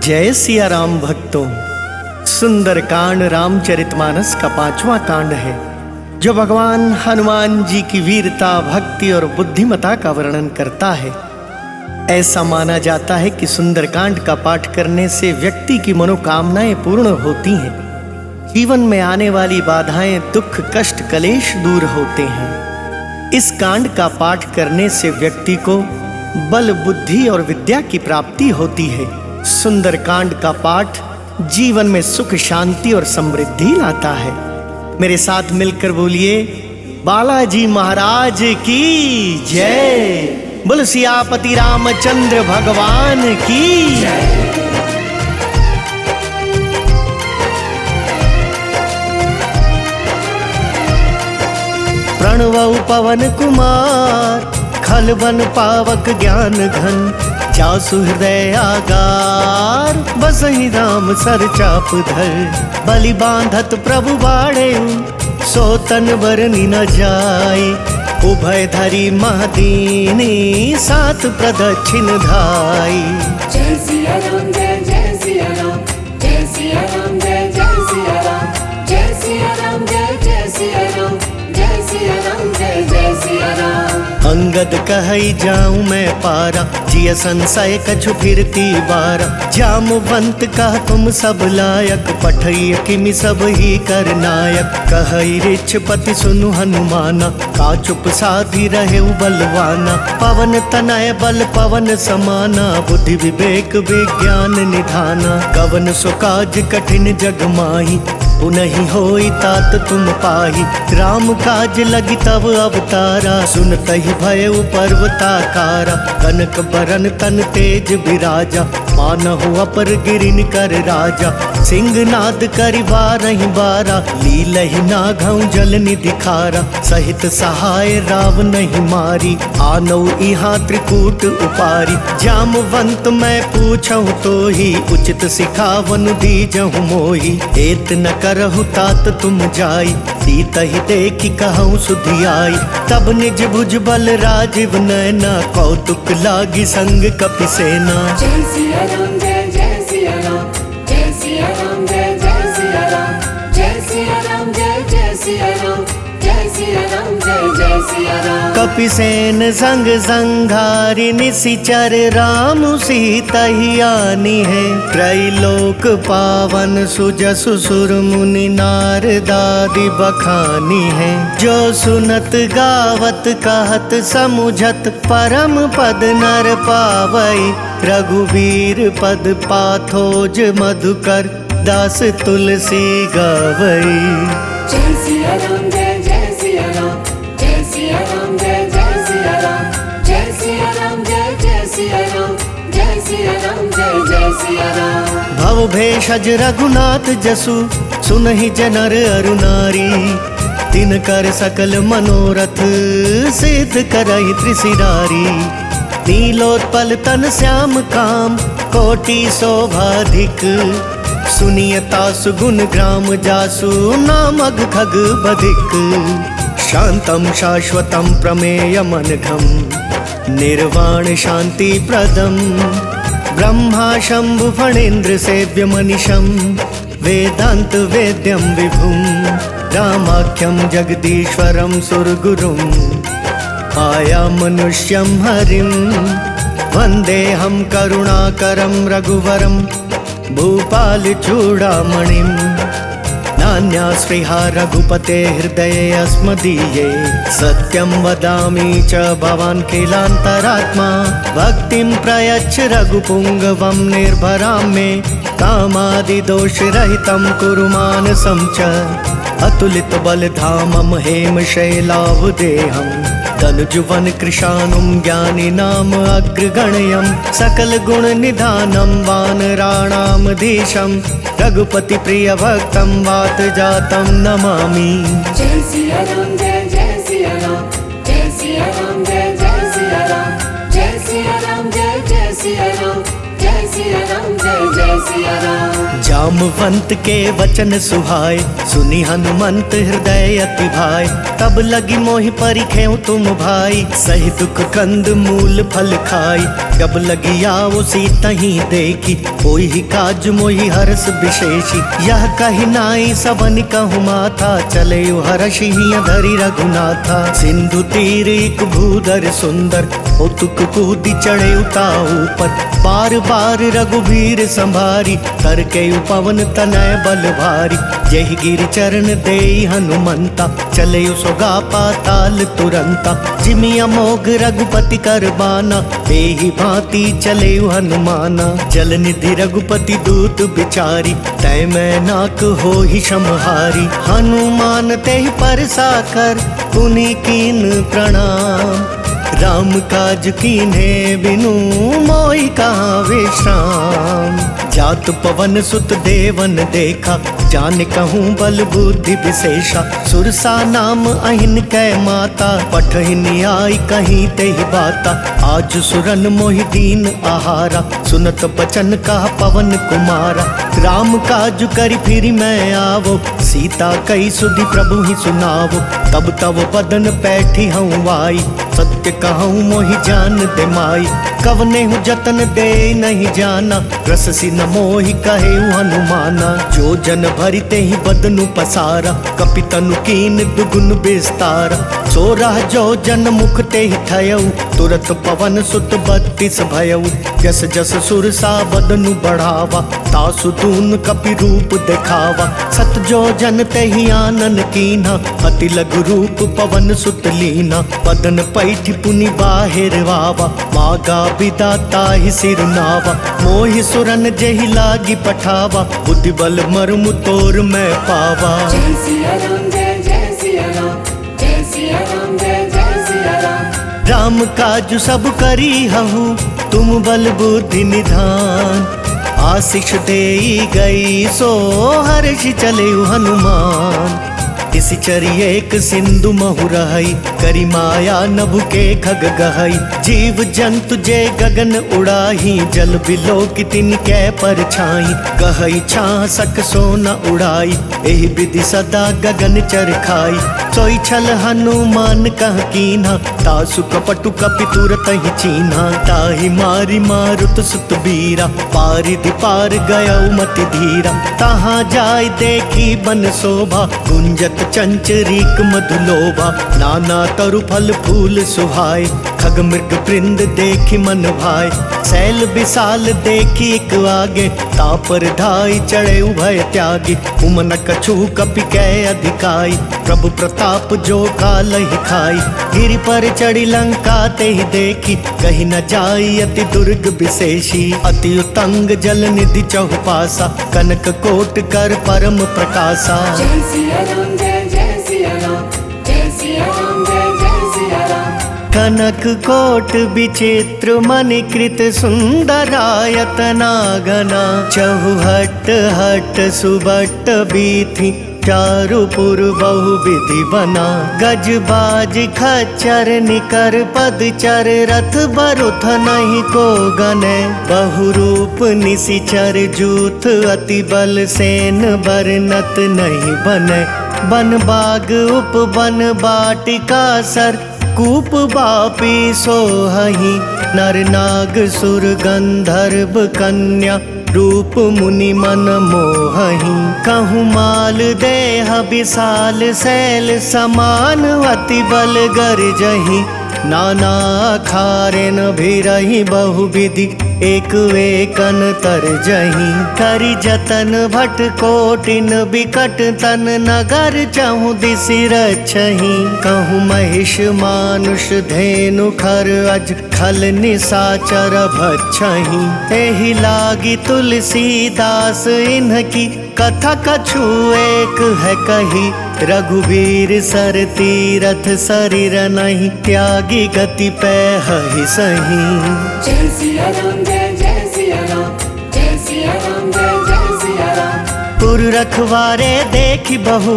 जय सिया राम भक्तों। सुंदर कांड रामचरितमानस का 5वां कांड है, जो भगवान हनुमान जी की वीरता, भक्ति और बुद्धिमता का वर्णन करता है। ऐसा माना जाता है कि सुंदरकांड का पाठ करने से व्यक्ति की मनोकामनाएं पूर्ण होती हैं, जीवन में आने वाली बाधाएं, दुख, कष्ट, कलेश दूर होते हैं। इस कांड का पाठ करने से व्यक्ति को बल, बुद्धि और विद्या की प्राप्ति होती है। सुंदरकांड का पाठ जीवन में सुख, शांति और समृद्धि लाता है। मेरे साथ मिलकर बोलिए, बालाजी महाराज की जय। बोल सियापति रामचंद्र भगवान की जय। प्रणव पवन कुमार, खलबन पावक ज्ञान घन, जासु हृदय आगार, बसहि राम सर चाप धर। बलि बांधत प्रभु बाड़े, सो तन बरनी न जाय। उभय धरी महदीनी, सात प्रदक्षिण धाई। जय सिया राम, जय सिया राम, जय सिया राम, जय सिया राम, जय सिया राम, जय सिया राम, जय सिया राम, जय सिया राम। अंगद कहई जाऊं मैं पारा, जिय संशय कछु फिरती बारा। जामवंत कह तुम सब लायक, पठई किमि सब ही कर नायक। कहई रिछपति सुनु हनुमाना, का चुप साधी रहे बलवाना। पवन तनय बल पवन समाना, बुद्धि विवेक विज्ञान निधाना। कवन सो काज कठिन जग माही, उनहि होई तात तुम पाही। राम काज लगी तब अवतारा, सुनतहि भयउ पर्वताकारा। कनक बरन तन तेज बिराजा, मानहु अपर गिरिन कर राजा। सिंहनाद करि बारहि बारा, लीलहि नाघउ जल निधि खारा। सहित सहाय राव नहीं मारी, आनौ इहाँ त्रिकूट उपारी। जामवंत मैं पूछहु तोहि, उचित सिखावनु दीजहु मोहि। एत न करहु तात तुम जाई, सीतहि देखि कहूँ सुधियाई। तब निज भुज बल राजीव नैना, कौतुक लागी संग कपि सेना। जय सिया राम, जय सिया राम, जय सिया राम, जय सिया राम, जय सिया राम, जय सिया राम, जय सिया राम, जय सिया राम। कपि सेन संग संघारि, निशिचर राम सीतहि आनी है। त्रैलोक पावन सुजसु सुर मुनि, नारदादि बखानी है। जो सुनत गावत कहत समुझत, परम पद नर पावई। रघुवीर पद पाथोज मधुकर, दास तुलसी गावई। जय सिया राम, जय सिया राम, जय सिया राम, जय सिया राम, जय सिया राम, जय सिया राम, जय सिया राम, जय सिया राम। भव भेषज रघुनाथ जसु, सुनहि जनर अरु नारी। तिनकर सकल मनोरथ, सिद्ध करहि त्रिशिरारी। नीलोत्पल तन श्याम काम, कोटि शोभाधिक। सुनियता सुगुण ग्राम जासु, नामग खग बधिक। शांतम शाश्वतम प्रमेयमनघम, निर्वाण शांति प्रदम। ब्रह्मा शंभु फणेन्द्र सेव्य मनिषम, वेदांत वेद्यम विभुम। रामाख्यम जगदीश्वरम सुरगुरुम, आया मनुष्यम हरिम। वंदेहम करुणाकरम रघुवरम, भूपाल चूड़ामणिम। नान्या स्पृहा रघुपते हृदये अस्मदीये। सत्यं वदामि च भवान् किलान्तरात्मा। भक्तिं प्रयच्छ रघुपुङ्गवं निर्भरां मे। कामादिदोषरहितं कुरु मानसं च। अतुलित बलधामं हेमशैलावदेहं। तनुजुवन कृशानुं ज्ञानिनाम अग्रगण्यं। सकल गुण निधानं वानराणां धीशं। रघुपति प्रिय भक्तं वात जातं नमामि। जय सिया राम, जय सिया राम, जय सिया राम, जय सिया राम, जय सिया राम, जय सिया राम, जय सिया राम, जय सिया राम। जामवंत के वचन सुहाए, सुनि हनुमंत हृदय अति भाई। तब लगी मोहि परिखेउ तुम भाई, सही दुख कंद मूल फल खाई। जब लगिया वो सीता ही देखी, कोई ही काज मोहि हर्ष विशेषी। यह कही नाई सबन कहु माथा, चले हर्ष ही धरि रघुनाथा। सिंधु तीर एक भूधर सुंदर, ओतुक कूदी चढ़े उता ऊपर। बार बार रघुबीर संभारी, तर के पवन तनय बल भारी। जहि गिरि चरण देई हनुमंता, चले सोगा पाताल तुरंता। जिमि अमोघ रघुपति कर बाना, एहि भांति चले हनुमाना। जल निधि रघुपति दूत बिचारी, तय मैं नाक हो ही समहारी। हनुमान तेहि परसा कर, पुनि कीन प्रणाम। राम काज कीन्हे बिनु, मोहि कहाँ विश्राम। जात पवन सुत देवन देखा, जान कहूँ बल बुद्धि विशेषा। सुरसा नाम अहिन कै माता, पठहिन आई कहीं तेहि बाता। आज सुरन मोहि दीन आहारा, सुनत बचन कहा पवन कुमारा। राम काज करि फिर मैं आवो, सीता कई सुधि प्रभु ही सुनावो। तब तब बदन पैठी हूँ आई, सत्य कहूँ मोहि जान दे माई। कवने हूँ जतन दे नहीं जाना, रससी न मोहि कहे हनुमाना। जो जन भरिते ही बदनु पसारा, कपितनु कीन दुगुन विस्तारा। सोरह जो जन मुख ते ही थयऊ, तुरत पवन सुत 32 भयऊ। जस जस सुरसा बदनु बढ़ावा, तासु दून कपि रूप दिखावा। सत जो जन ते ही आनन कीन्हा, अति लघु रूप पवन सुत लीना। बदन पैठ पुनि बाहिर वावा, मागा विदाता ही सिर नावा। मोहि सुरन जेहि लागी पठावा, बुद्धि बल मर्म तोर मैं पावा। जय सिया राम जय जय सिया राम, जय सिया राम जय जय सिया राम। राम काज सब करी हूँ, तुम बल बुद्धि निधान। आशीष देई गई सो हर्ष चले हनुमान। इसी चरिए एक सिंधु महु रहई, करी माया नभु के खग गहई। जीव जंतु जे गगन उड़ाही, जल बिलो की तिन कै पर छाई। गहई छा सक सो न उड़ाई, एहि विधि सदा गगन चर खाई। सोई छल हनुमान कह कीन्हा, तासु कपटु कपि तुरत ही चीन्हा। ताहि मारी मारुत सुत बीरा, पारिधि पार गयौ मति धीरा। तहाँ जाय देखी बन शोभा, गुंजत चंचरीक मधुलोभा। नाना तरु फल फूल सुहाय, खग मृग वृंद देखी मन भाय। शैल विशाल देखी एक आगे, तापर धाई चढ़े उभय त्यागी। उमन कछु कपि कै अधिकाई, प्रभु प्रताप जो काल ही खाई। गिरि पर चढ़ी लंका ते ही देखी, कहीं न जाई अति दुर्ग विशेषी। अति उतंग जल निधि चहुपासा, कनक कोट कर परम प्रकाशा। जय सिया राम जय जय सिया राम, जय सिया राम जय जय सिया राम। कनक कोट विचित्र मणिकृत सुंदरायतना घना। चहुहट हट सुबट बीथी, चारुपुर बहु विधि बना। गज बाज खच्चर निकर पदचर, रथ बरुथ नहीं को गने। बहुरूप निशिचर जूथ, अति बल सेन बरनत नहीं बने। बन बाग उपवन बाटिका सर, कूप बापी सोहहि। नर नाग सुर गंधर्व कन्या, रूप मुनि मन मोहहि। कहूँ माल देह विशाल शैल समान, अति बल गर्जहि। नाना खारेन भिरहि बहु विधि, एक एकन तरजहि। करि जतन भट कोटिन बिकट तन, नगर चहु दिसि रक्षहि। कहूँ महिष मानुष धेनु खर, अज खल निशाचर भक्षहि। एहि लागी तुलसीदास इन्हकी, कथा कछु एक है कही। रघुवीर सर तीरथ शरीर नहीं, त्यागी गति पैहि सही। जय सिया राम जय जय सिया राम, जय सिया राम जय जय सिया राम। पुर रखवारे देखी बहु,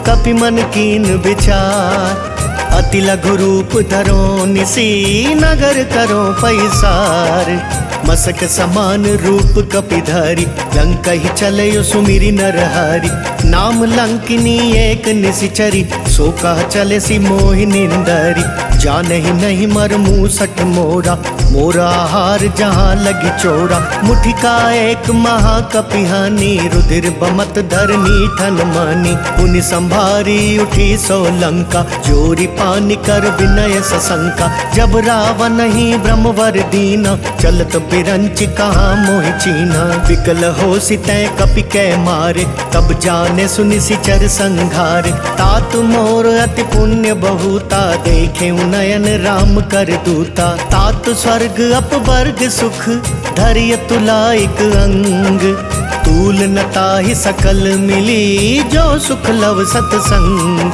कपि मन कीन विचार। अति लघु रूप धरो निसी, नगर करो पैसार। मसक समान रूप कपिधारी, लंका ही चलयो सुमिरी नरहारी। नाम लंकिनी एक निशिचरी, सो कह चले सी मोहि निंदरी। जान ही नहीं मर मूसठ मोरा, मोरा हार जहाँ लगी चोरा। मुठिका एक महाकपिहानी, रुधिर बमत धरनी ठन मानी। पुनि संभारी उठी सो लंका, जोरी पानी कर विनय सशंका। जब रावण ही ब्रह्मवर दीना, चलत बिरंच कहाँ मोहि चीना। विकल हो सितै कपि कै मारे, तब जाने सुनि सिचर संघारे। तात मोर अति पुण्य बहुता, देखे नयन राम कर दूता। तात स्वर्ग अपवर्ग सुख, धरिय तुलाइक अंग। तूल न ताहि सकल मिली, जो सुख लव सतसंग।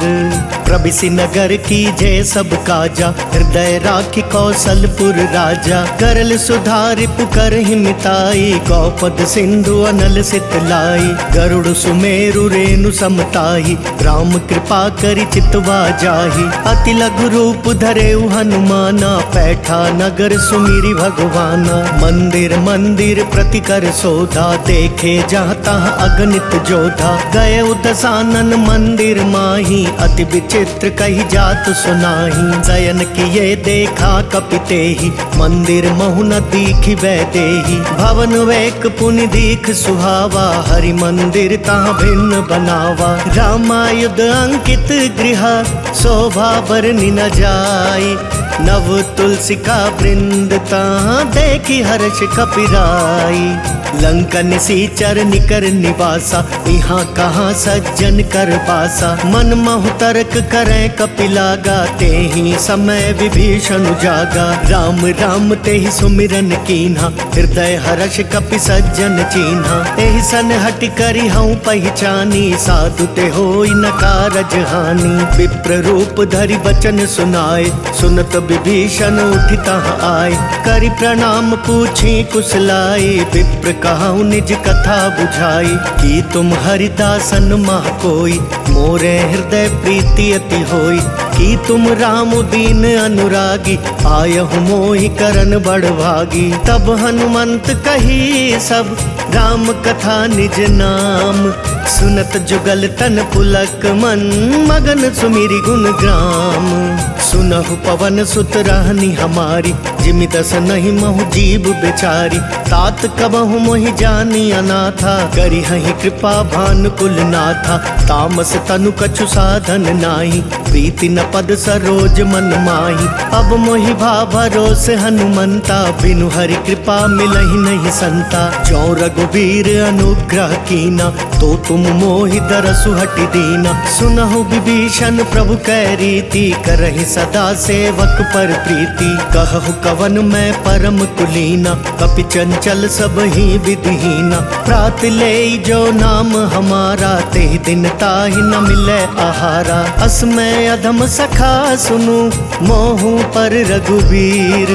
प्रबिसि नगर की जय सब काजा, हृदय राखी कौशलपुर राजा। करल सुधारि पुकर हिमिताई, गौपद सिंधु अनल सितलाई। गरुड़ सुमेरु रेणु समताही, राम कृपा करि चितवा जाहि। अति लघु रूप धरेउ हनुमाना, पैठा नगर सुमिरि भगवाना। मंदिर मंदिर प्रति कर सोधा, देखे जहाँ तहाँ अगणित जोधा। गए दसानन मंदिर माही, अति विचित्र कही जात सुनाही। शयन किए देखा कपिते ही, मंदिर महु न दीखि वैदेही। भवन वेक पुनि दीख सुहावा, हरि मंदिर तहाँ भिन्न बनावा। रामायुध अंकित गृह, शोभा बरनि न जाई। नव तुलसी का वृंद, तहाँ देखी हर्ष कपिराई। लंका निशिचर निकर निवासा, यहाँ कहाँ सज्जन कर बासा। मन महु तर्क करें कपिलागा, ते ही समय विभीषण जागा। राम राम ते ही सुमिरन कीन्हा, हृदय हर्ष कपि सज्जन चीन्हा। एहि सन हट करि हऊँ पहचानी, साधु ते होई न कारज हानि। विप्र रूप धरि बचन सुनाए, सुनत विभीषण उठि तहाँ आए। करि प्रणाम पूछी कुशलाई, विप्र कहूँ निज कथा बुझाई। कि तुम हरिदासन मह कोई, मोरे हृदय प्रीति अति होई। कि तुम राम दीन अनुरागी, आयहु मोहि करन बड़भागी। तब हनुमंत कही सब, राम कथा निज नाम। सुनत जुगल तन पुलक मन, मगन सुमिरि गुण ग्राम। सुनहु पवन सुत रहनी हमारी, जिमि दस नहीं महु जीव बेचारी। तात कबहु मोहि जानी अनाथा, करी हहि कृपा भानुकुल नाथा। तामस तनु कछु साधन नाही, प्रीति न पद सरोज मन माही। अब मोहि भा भरोस हनुमंता, बिनु हरि कृपा मिलहि नहीं संता। जो रघुबीर अनुग्रह कीना, तो तुम मोहि दरसु हटि दीना। सुनहु विभीषण प्रभु कै रीति, करहि सदा सेवक पर प्रीति। कहु कवन मैं परम कुलीना, कपि चंचल सब ही विधिहीना। प्रात ले जो नाम हमारा, तेहि दिन ताहि न मिले आहारा। अस मैं अधम सखा सुनु, मोहु पर रघुबीर।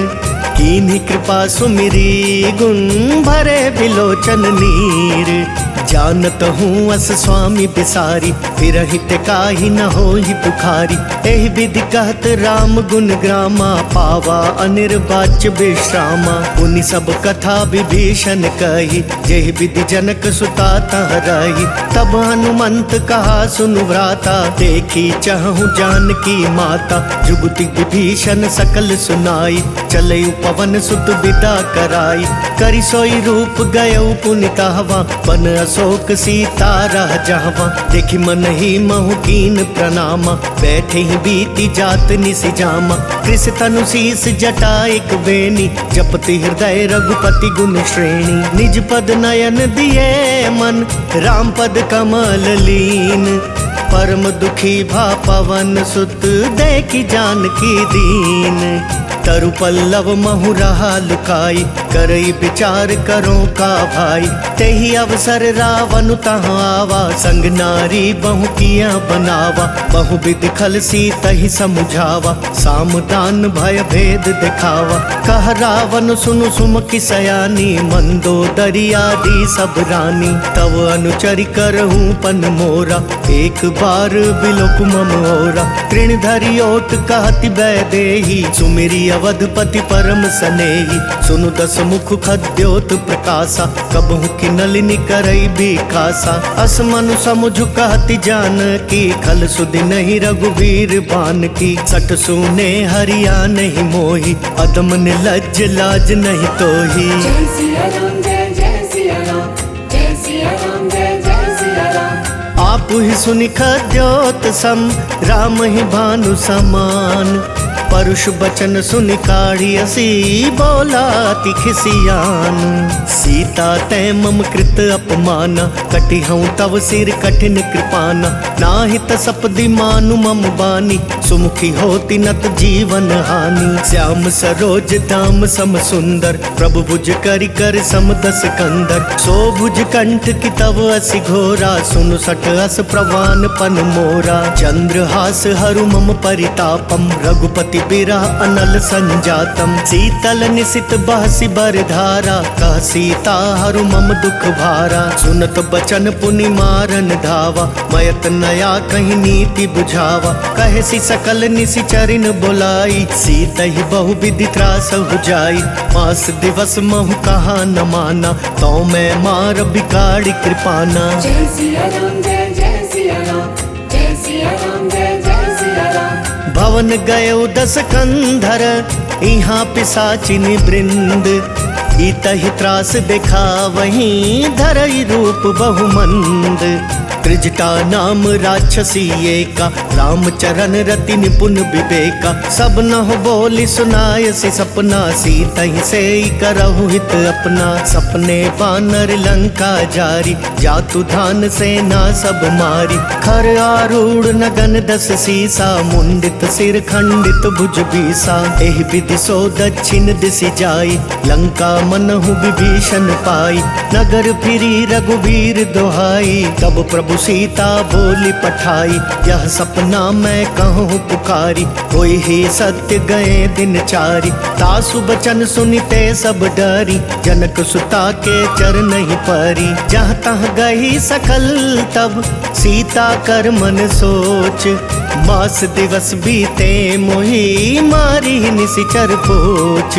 कीन्ही कृपा सुमिरी, गुण भरे बिलोचन नीर। जानत हूँ अस स्वामी बिसारी, फिरहित काहि न होहि पुखारी। एहि विधि कहत राम गुण ग्रामा, पावा अनिर्वाच्य विश्रामा। पुनि सब कथा विभीषण कही, जेहि विधि जनक सुता तह रही। तब हनुमंत कहा सुनु भ्राता, देखी चहु जानकी माता। जुगति विभीषण सकल सुनाई, चलयु पवन सुत विदा कराई। करि सोई रूप गयउ पुनि तहवा, बन अशोक सीता रह जहवा। देखि मन ही महु कीन प्रणामा, बैठे ही बीती जात निसि जामा। कृष तनु शीस जटा एक बेनी, जपति हृदय रघुपति गुण श्रेणी। निज पद नयन दिए मन, राम पद कमल लीन। परम दुखी भा पवन सुत, देखि जानकी दीन। तरु पल्लव महु रहा लुकाई, करई विचार करो का भाई। तेहि अवसर रावण तहाँ आवा, संग नारी बहु किया बनावा। बहु विधि खल सी तहि समुझावा, सामदान भय भेद दिखावा। कह रावण सुनु सुमति सयानी, मंदोदरी आदि सब रानी। तब अनुचरि करहूँ पन मोरा, एक बार बिलोक मम ओरा। तृण धरि ओट कहति वैदेही, सुमिरि अवधपति परम सनेही। सुनु दस हसमुख खद्योत प्रकाशा, कबहु की नलिनी करई बिकासा। असमनु समुझ कहती जान की, खल सुधि नहीं रघुवीर बान की। सठ सूने हरिया नहीं मोही, अदम निर्लज लाज नहीं तोही। जय सिया राम जय सिया राम, जय सिया राम जय सिया राम। आप ही सुनि खद्योत सम, राम ही भानु समान। परुष बचन सुनि काढ़ी असी, बोला तिखिसियान। सीता तै मम कृत अपमाना, कटि हूँ तव सिर कठिन कृपाना। नाहि तसपदि मानु मम बानी, सुमुखी होती नत जीवन हानि। श्याम सरोज धाम सम सुंदर, प्रभु भुज करि कर सम दस कंदर। सो भुज कंठ की तव असि घोरा, सुनु सठ अस प्रवान पन मोरा। चंद्रहास हरु मम परितापम, रघुपति बिरह अनल संजातम। शीतल निशित बहसि बरधारा, कह सीता हरु मम दुख भारा। सुनत बचन पुनि मारन धावा, मयत नया कहीं नीति बुझावा। कहे सी सकल निशिचरिन बोलाई, सीता ही बहु विधि त्रास हो जाई। मास दिवस महु कहा न माना, तो मैं मार बिगाड़ी कृपाना। जय सिया राम जय सिया राम, जय सिया राम जय सिया राम। भवन गयो दस कंधर, यहाँ पिशाचिनी वृंद। इतहि त्रास देखा वहीं, धरई रूप बहुमंद। त्रिजटा नाम राक्षसी एका, रामचरण रति निपुण विवेका। सब नह बोली सुनायसी सपना, सीता ही से करहु हित अपना। सपने बानर लंका जारी, जातु धान सेना सब मारी। खर आरूढ़ नगन दस सीसा, मुंडित सिर खंडित भुज बीसा। एहि विधि सो दक्षिण दिशि जाई, लंका मनहु विभीषण पाई। नगर फिरी रघुवीर दोहाई, तब प्रभु सीता बोली पठाई। यह सपना मैं कहूँ पुकारी, कोई ही सत्य गए दिन चारी। तासु बचन सुनिते सब डरी, जनक सुता के चरण ही परी। जहाँ तहाँ गई सकल तब, सीता कर मन सोच। मास दिवस बीते मोही, मारी निशिचर पोच।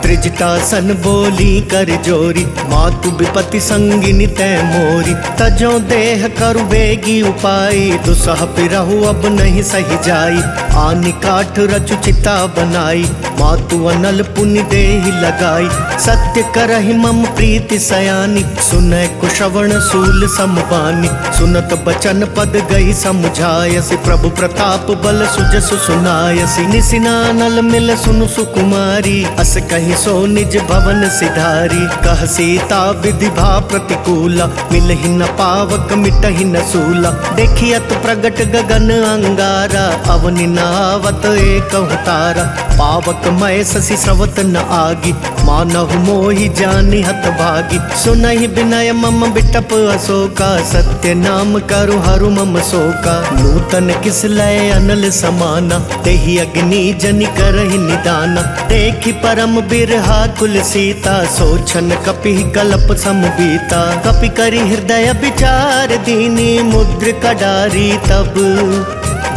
त्रिजटा सन बोली कर जोरी, मातु विपति संगिनी तै मोरी। तजो देह करु बेगी उपाई, दुसह पिरहु अब नहीं सही जाई। आनि काठ रचु चिता बनाई, मातु अनल पुनि देहि लगाई। सत्य करहि मम प्रीति सयानी, सुनय कुशवण सूल समबानी। सुनत बचन पद गई समुझायसि, प्रभु प्रताप बल सुजसु सुनायसि। निसिनानल मिल सुनु सुकुमारी, अस कहीं सो निज भवन सिधारी। कह सीता विधि भा प्रतिकूला, मिलहि न पावक मिटहि न सूला। देखियत प्रगट गगन अंगारा, अवनि न आवत एकहु तारा। पावक मय शशि स्रवत न आगी, मानहु मोहि जानि हत भागी। सुनहि विनय मम बिटप अशोका, सत्य नाम करु हरु मम शोका। नूतन किस लय अनल समाना, तेहि अग्नि जनि करहि निदाना। देखि परम बिरहा कुल सीता, सोचन कपि कल्प समबीता। कपि करि हृदय विचार दीनी, मुद्र कडारी तब।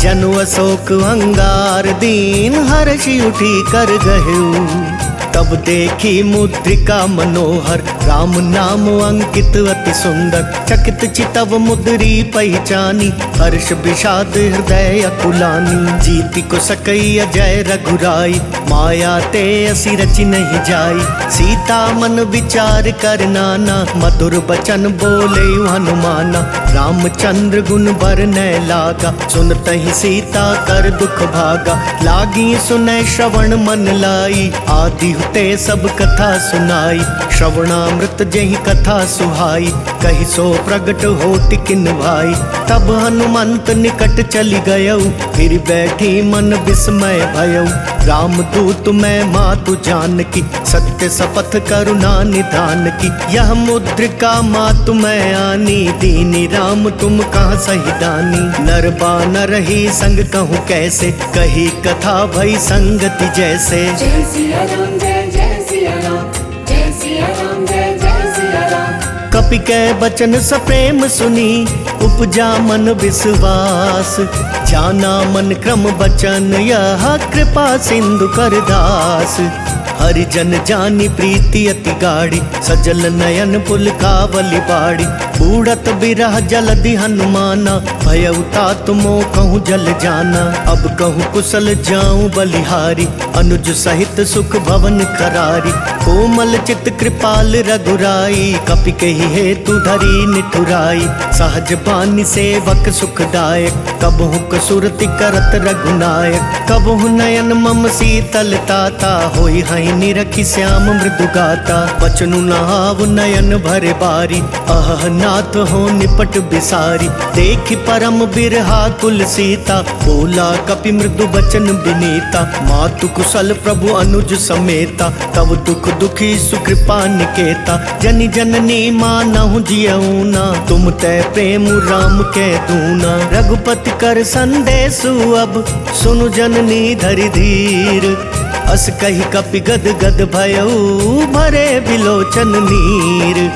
जनु अशोक अंगार दीन, हर्षि उठी कर गहेउ। तब देखी मुद्रिका मनोहर, राम नाम अंकित अति सुंदर। चकित चितव मुद्री पहचानी, हर्ष विषाद हृदय अकुलानी। जीति को सकई अजय रघुराई, माया ते असी रचि नहीं जाई। सीता मन विचार कर नाना, मधुर बचन बोले हनुमाना। रामचंद्र गुण बरनय लागा, सुनतहि सीता कर दुख भागा। लागी सुनय श्रवण मन लाई, आदि ते सब कथा सुनाई। श्रवणामृत जहि कथा सुहाई, कहि सो प्रगट होति किन भाई। तब हनुमंत निकट चली गयौ, फिर बैठी मन विस्मय भयौ। राम दूत मैं मातु जानकी, सत्य शपथ करुणा निधान की। यह मुद्रिका मातु मैं आनी, दीनी राम तुम कहाँ सही दानी। नर बानर ही संग कहूँ कैसे, कही कथा भई संगति जैसे। जय सिया राम जय सिया राम, जय सिया राम जय सिया राम। कपि कै बचन सप्रेम सुनी, उपजा मन विश्वास। जाना मन क्रम बचन, यह कृपा सिंधु कर दास। हरि जन जानी प्रीति अति गाड़ी, सजल नयन पुल कावली बाड़ी। बूढ़त बिरह जलधि हनुमाना, भय उतात मोह कहूँ जल जाना। अब कहूँ कुशल जाऊं बलिहारी, अनुज सहित सुख भवन करारी। कोमल चित कृपाल रघुराई, कपि कही हेतु धरी निठुराई। सहज बानी सेवक सुखदायक, कबहु कसुरति करत रघुनायक। कबहु नयन मम शीतल ताता, होई हई निरखि श्याम मृदु गाता। बचनु नहाव नयन भरे बारी, अह नाथ हो निपट बिसारी। देखि परम बिरहा कुल सीता, बोला कपि मृदु बचन बिनीता। मातु कुशल प्रभु अनुज समेता, तब दुख दुखी सुकृपा निकेता। जनि जननी मानहु जियऊना, तुम तै प्रेम राम के दूना। रघुपति कर संदेशु अब, सुनु जननी धरि धीर। अस कही कपि गद गद भयऊ, भरे बिलोचन नीर।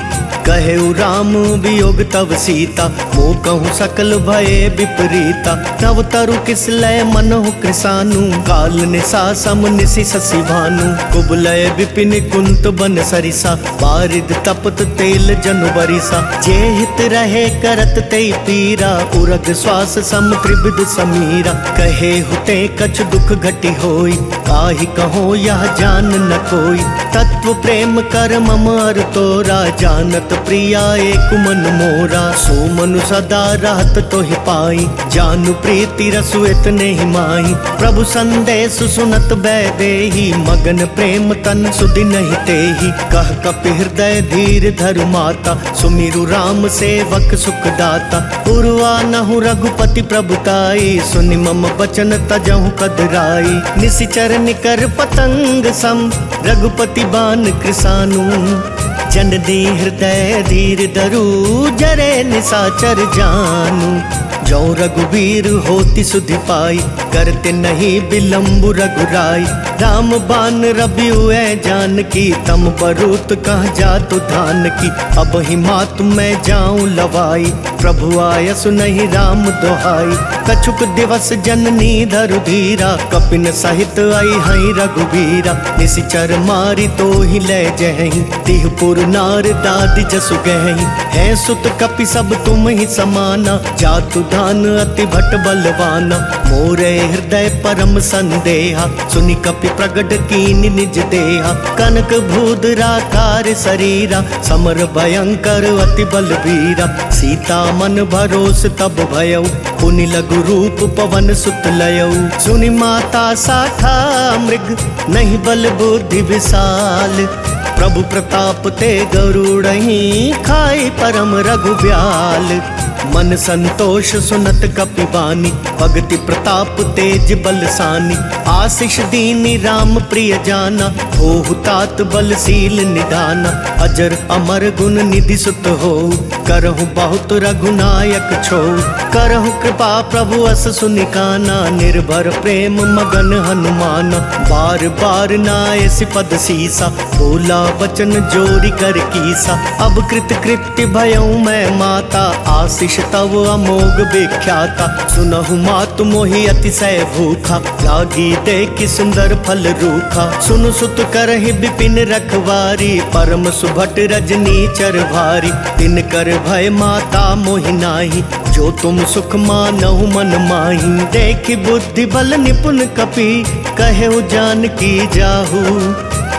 कहेउ राम वियोग तव सीता, मोह कहूँ सकल भये विपरीता। तव तरु किस लय मनहु कृसानु, काल निशा सम निशि शशि भानु। कुबलय विपिन कुंत बन सरिसा, बारिद तपत तेल जनु बरिसा। जे हित रहे करत ते पीरा, उरग श्वास सम त्रिविध समीरा। कहे हुते कछ दुख घटी होई, काहि कहो यह जान न कोई। तत्व प्रेम कर मम अर तोरा, जानत प्रिया एक मन मोरा। सो मनु सदा रहत तोहि पाई, जानु प्रीति रसु इतने ही माही। प्रभु संदेश सुनत बैदेही, मगन प्रेम तन सुधि नहीं तेही। कह कपि हृदय धीर धरु माता, सुमिरु राम सेवक सुखदाता। उर्वा नहु रघुपति प्रभुताई, सुनि मम बचन तजहु कदराई। निशिचर निकर पतंग सम, रघुपति बान कृसानु। जन दी हृदय धीर धरु, जरे निशाचर जानू। जो रघुवीर होति सुधि पाई, करते नहीं विलम्बु रघुराई। राम बान रबियुए जानकी, तम बरूत कह जातु धान की। अब ही मातु मैं जाऊं लवाई, प्रभु आयसु नहीं राम दोहाई। कछुक दिवस जननी धरु धीरा, कपिन सहित आई हई रघुवीरा। निशिचर मारी तो ही ले जहीं, तिहपुर नार दादी जसु गहीं। है सुत कपि सब तुम ही समाना, जातु धान अति भट बलवाना। मोरे हृदय परम संदेहा, सुनि कपि प्रगट कीन निज देहा। कनक भूधराकार शरीरा, समर भयंकर अति बलवीरा। सीता मन भरोस तब भयऊ, पुनि लघु रूप पवन सुत लयऊ। सुनि माता साठा मृग, नहीं बल बुद्धि विशाल। प्रभु प्रताप ते गरुड़हि, खाई परम रघुब्याल। मन संतोष सुनत कपि बानी, भगति प्रताप तेज बलसानी। आशीष दीनी राम प्रिय जाना, होहु तात बलशील निधाना। अजर अमर गुण निधि सुत हो, करहु बहुत रघुनायक छो। करहु कृपा प्रभु अस सुनिकाना, निर्भर प्रेम मगन हनुमाना। बार बार नाय सिपद सीसा, बोला वचन जोरी कर कीसा। अब कृत कृत्य भयऊ मैं माता, आशीष तव अमोघ विख्याता। सुनहु मातु मोहि अतिशय भूखा, लागी देखि सुंदर फल रूखा। सुनु सुत करहि विपिन रखवारी, परम सुभट रजनी चर भारी। तिन कर भय माता मोहि नाही, जो तुम सुख मानहु मन माही। देखि बुद्धि बल निपुण कपि, कहेउ जानकी जाहू।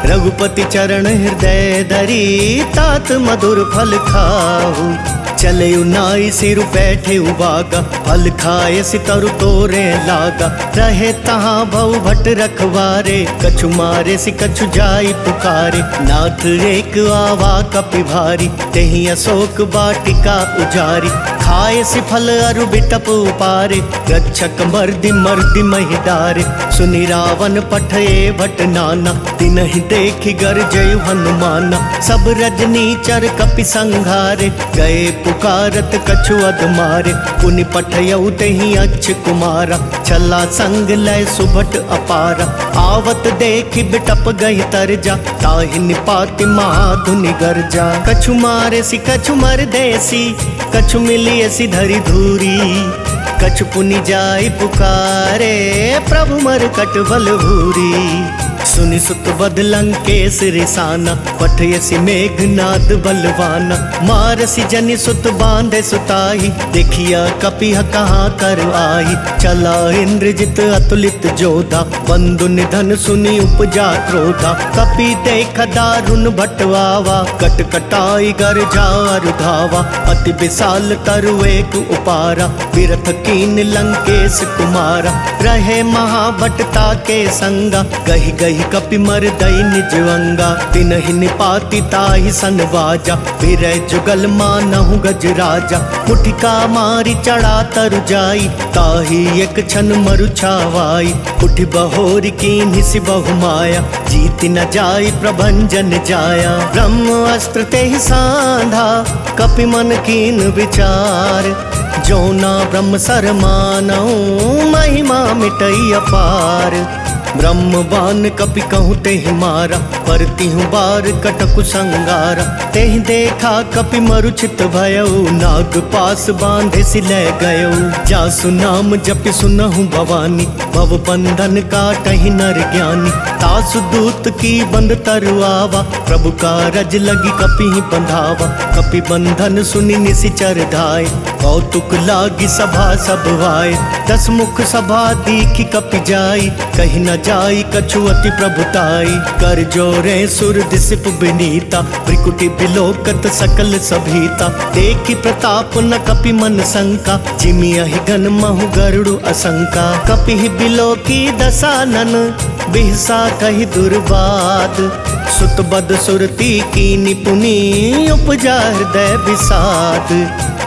रघुपति चरण हृदय धरी, तात मधुर फल खाहू। चले नाई सिर बैठे उबागा, फल खाए सितरु तोरे लागा। रहे तहाँ भव भट रखवारे, कछु मारे सि कछु जाई पुकारे। नाथ एक आवा कपि भारी, तेहि अशोक वाटिका उजारी। खाए सि फल अरु बिटप उपारे, रक्षक मर्दि मर्दि महि डारे। सुनि रावण पठये भट नाना, तिनहि देखि गरजयु हनुमाना। सब रजनी चर कपि संघारे, गए पुकारत कछु अधमारे। पुनि पठयऊ तेहि अच्छ कुमारा, छला संग लय सुभट अपारा। आवत देखि बिटप गहि तरजा, ताहि निपाति महाधुनि गरजा। कछु मारे सि कछु मर देसी, कछु मिलिए सि धरि धूरी। कछु पुनि जाय पुकारे, प्रभु मर कट बल भूरी। सुनि सुत बद लंकेश रिसाना, पठयसि मेघनाद बलवाना। मारसि जनि सुत बांधे सुताई, देखिया कपिह कहाँ कर आई। चला इंद्रजित अतुलित जोधा, बंधु निधन सुनि उपजा क्रोधा। कपि देख दारुण भटवावा, कट कटाई गर जार धावा। अति विशाल तरु एक उपारा, बिरथ कीन लंकेश कुमारा। रहे महाभटता के संगा, गही गही कपि मर दई निज अंगा। तिनहि निपाति ताहि सन बाजा, फिरै जुगल मानहु गज राजा। मुठिका मारी चढ़ा तरु जाई, ताहि एक क्षण मरु छावाई। उठि बहोरी कीन्हि सि बहु माया, जीत न जाई प्रभंजन जाया। ब्रह्म अस्त्र तेहि सांधा, कपि मन कीन विचार। जो ना ब्रह्म सर मानहु, महिमा मिटई अपार। ब्रह्म बान कपि कहूँ तेहि मारा, परतिहु बार कटकु संगारा। तेहि देखा कपि मरुचित भयउ, नाग पास बांधे सिलै गयउ। जासु नाम जपि सुनहु भवानी, भव बंधन काटहि नर ज्ञानी। तासु दूत की बंद तरु आवा, प्रभु कारज लगी कपिहि बंधावा। कपि बंधन सुनि निसिचर धाय, कौतुक लागी सभा सब वाय। 10 मुख सभा दीखि कपि जाई, कहि न जाई कछु अति प्रभुताई। कर जोरे सुर दिसिप बिनीता, त्रिकुटी बिलोकत सकल सभीता। देखि प्रताप न कपि मन शंका, जिमियहि गन महु गरुड़ असंका। कपिहि बिलोकी दसानन, बिहसा कहि दुर्बाद। सुत बद सुरती कीनि पुनि, उपजा हृदय विषाद।